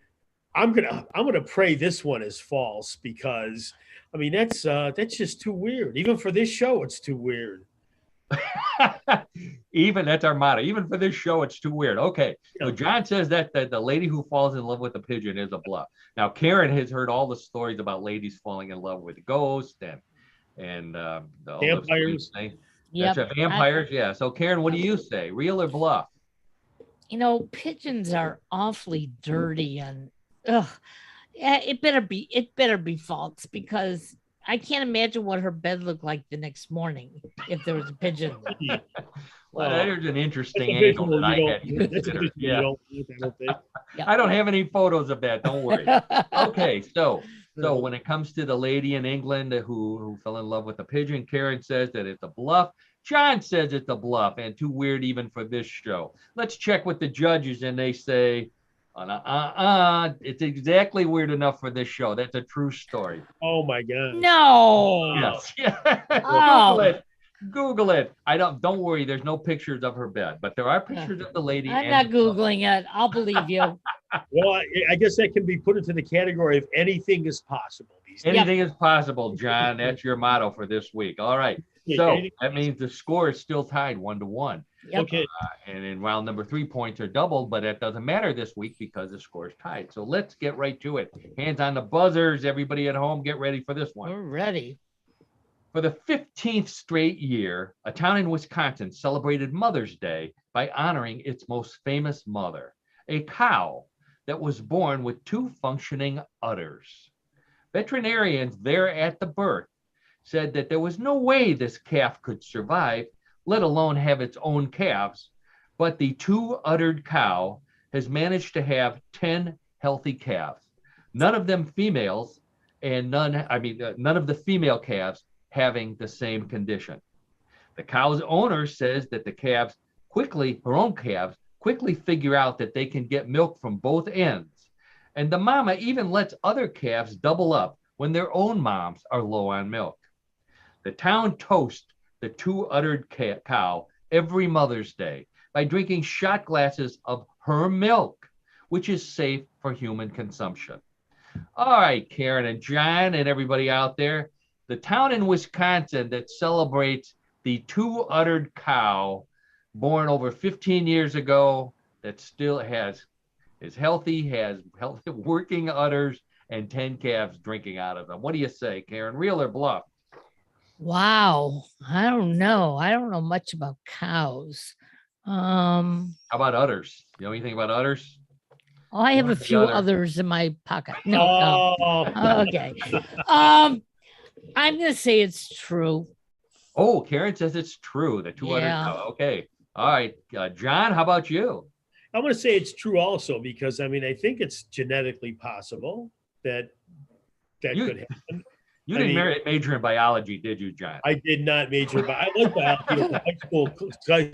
I'm gonna pray this one is false, because I mean that's just too weird. Even for this show, it's too weird. Even that's our motto. Even for this show, it's too weird. Okay, so John says that the lady who falls in love with a pigeon is a bluff. Now Karen has heard all the stories about ladies falling in love with ghosts and vampires. That's vampires. Yeah. So Karen, what do you say? Real or bluff? You know, pigeons are awfully dirty, and it better be false, because I can't imagine what her bed looked like the next morning if there was a pigeon. Well, there's an interesting angle that I had considered. Yeah. I don't have any photos of that. Don't worry. Okay, so when it comes to the lady in England who fell in love with a pigeon, Karen says that it's a bluff. John says it's a bluff and too weird even for this show. Let's check with the judges, and they say, it's exactly weird enough for this show. That's a true story. Oh my God. No. Yes. Yeah. Google it. Don't worry, there's no pictures of her bed, but there are pictures of the lady. I'm not Googling it. I'll believe you. Well, I guess that can be put into the category of anything is possible. Anything is possible, John. That's your motto for this week. All right. So that means the score is still tied 1-1. Yep. Okay. And in round number 3, points are doubled, but that doesn't matter this week because the score is tied. So let's get right to it. Hands on the buzzers. Everybody at home, get ready for this one. We're ready. For the 15th straight year, a town in Wisconsin celebrated Mother's Day by honoring its most famous mother, a cow that was born with 2 functioning udders. Veterinarians there at the birth said that there was no way this calf could survive, let alone have its own calves, but the 2-uddered cow has managed to have 10 healthy calves, none of them females, and none of the female calves having the same condition. The cow's owner says that her own calves quickly figure out that they can get milk from both ends. And the mama even lets other calves double up when their own moms are low on milk. The town toasts the 2-uddered cow every Mother's Day by drinking shot glasses of her milk, which is safe for human consumption. All right, Karen and John and everybody out there, the town in Wisconsin that celebrates the 2-uddered cow born over 15 years ago that still is healthy, has healthy working udders, and 10 calves drinking out of them. What do you say, Karen? Real or bluff? Wow. I don't know. I don't know much about cows. How about udders? You know anything about udders? Oh, I have a few others in my pocket. No. Okay. I'm going to say it's true. Oh, Karen says it's true. The 2-uddered cow. Okay. All right. John, how about you? I'm going to say it's true also, because I think it's genetically possible that could happen. You didn't major in biology, did you, John? I did not major, but I like biology.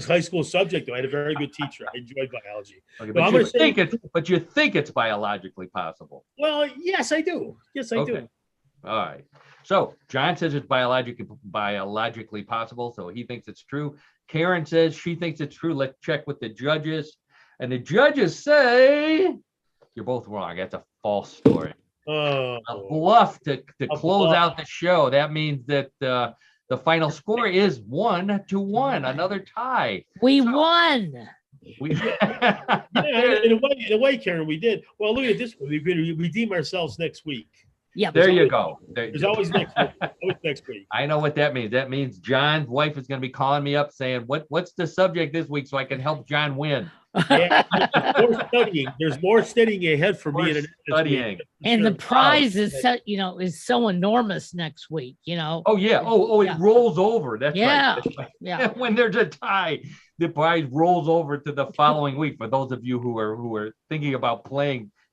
High school subject, though. I had a very good teacher. I enjoyed biology. Okay, but you think it's biologically possible? Well, yes, I do. Yes, I do. All right. So John says it's biologically possible, so he thinks it's true. Karen says she thinks it's true. Let's check with the judges. And the judges say you're both wrong. That's a false story. A bluff to close out the show. That means that the final score is 1-1, another tie. We won. In a way, Karen, we did. Well, look at this one. We could redeem ourselves next week. Yeah. There you go. There's always next week. Always next week. I know what that means. That means John's wife is going to be calling me up saying, what's the subject this week so I can help John win? Yeah, more studying. There's more studying ahead for me. Studying. And the prize is so enormous next week, Oh, yeah. It rolls over. That's right. That's right. Yeah. When there's a tie, the prize rolls over to the following week. For those of you who are thinking about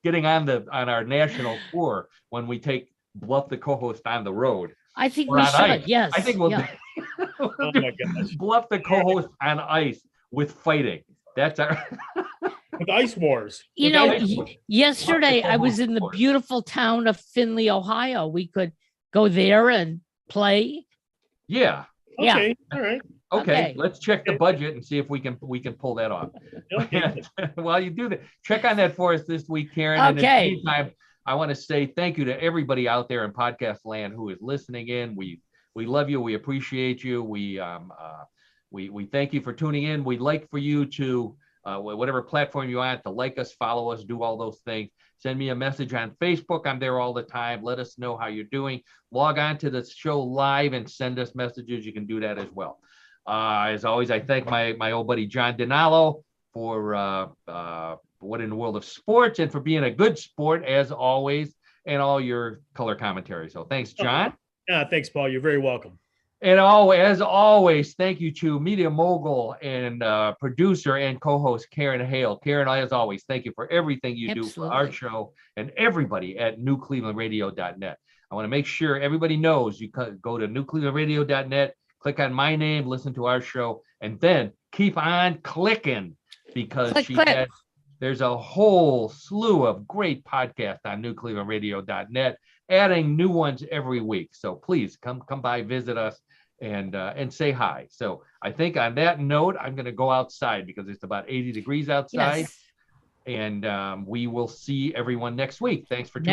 getting on our national tour when we take Bluff the co-host on the road. I think we should. Ice. Yes. I think we'll oh my gosh. Bluff the co-host on ice with fighting. That's our with ice wars. Yesterday I was in the beautiful town of Findlay, Ohio. We could go there and play. Yeah. Okay. All right. Okay. Let's check the budget and see if we can pull that off. Okay. While you do that, check on that for us this week, Karen. Okay. And in the meantime, I want to say thank you to everybody out there in podcast land who is listening in. We love you. We appreciate you. We thank you for tuning in. We'd like for you to, whatever platform you're on, to like us, follow us, do all those things. Send me a message on Facebook. I'm there all the time. Let us know how you're doing. Log on to the show live and send us messages. You can do that as well. As always, I thank my old buddy, John DiNallo, for What in the World of Sports and for being a good sport, as always, and all your color commentary. So thanks, John. Yeah, thanks, Paul. You're very welcome. And as always, thank you to media mogul and producer and co-host Karen Hale. Karen, as always, thank you for everything you do for our show and everybody at newclevelandradio.net. I want to make sure everybody knows you go to newclevelandradio.net, click on my name, listen to our show, and then keep on clicking because there's a whole slew of great podcasts on newclevelandradio.net, adding new ones every week. So please come by, visit us, and say hi. So I think on that note, I'm going to go outside because it's about 80 degrees outside. Yes. And we will see everyone next week. Thanks for tuning in.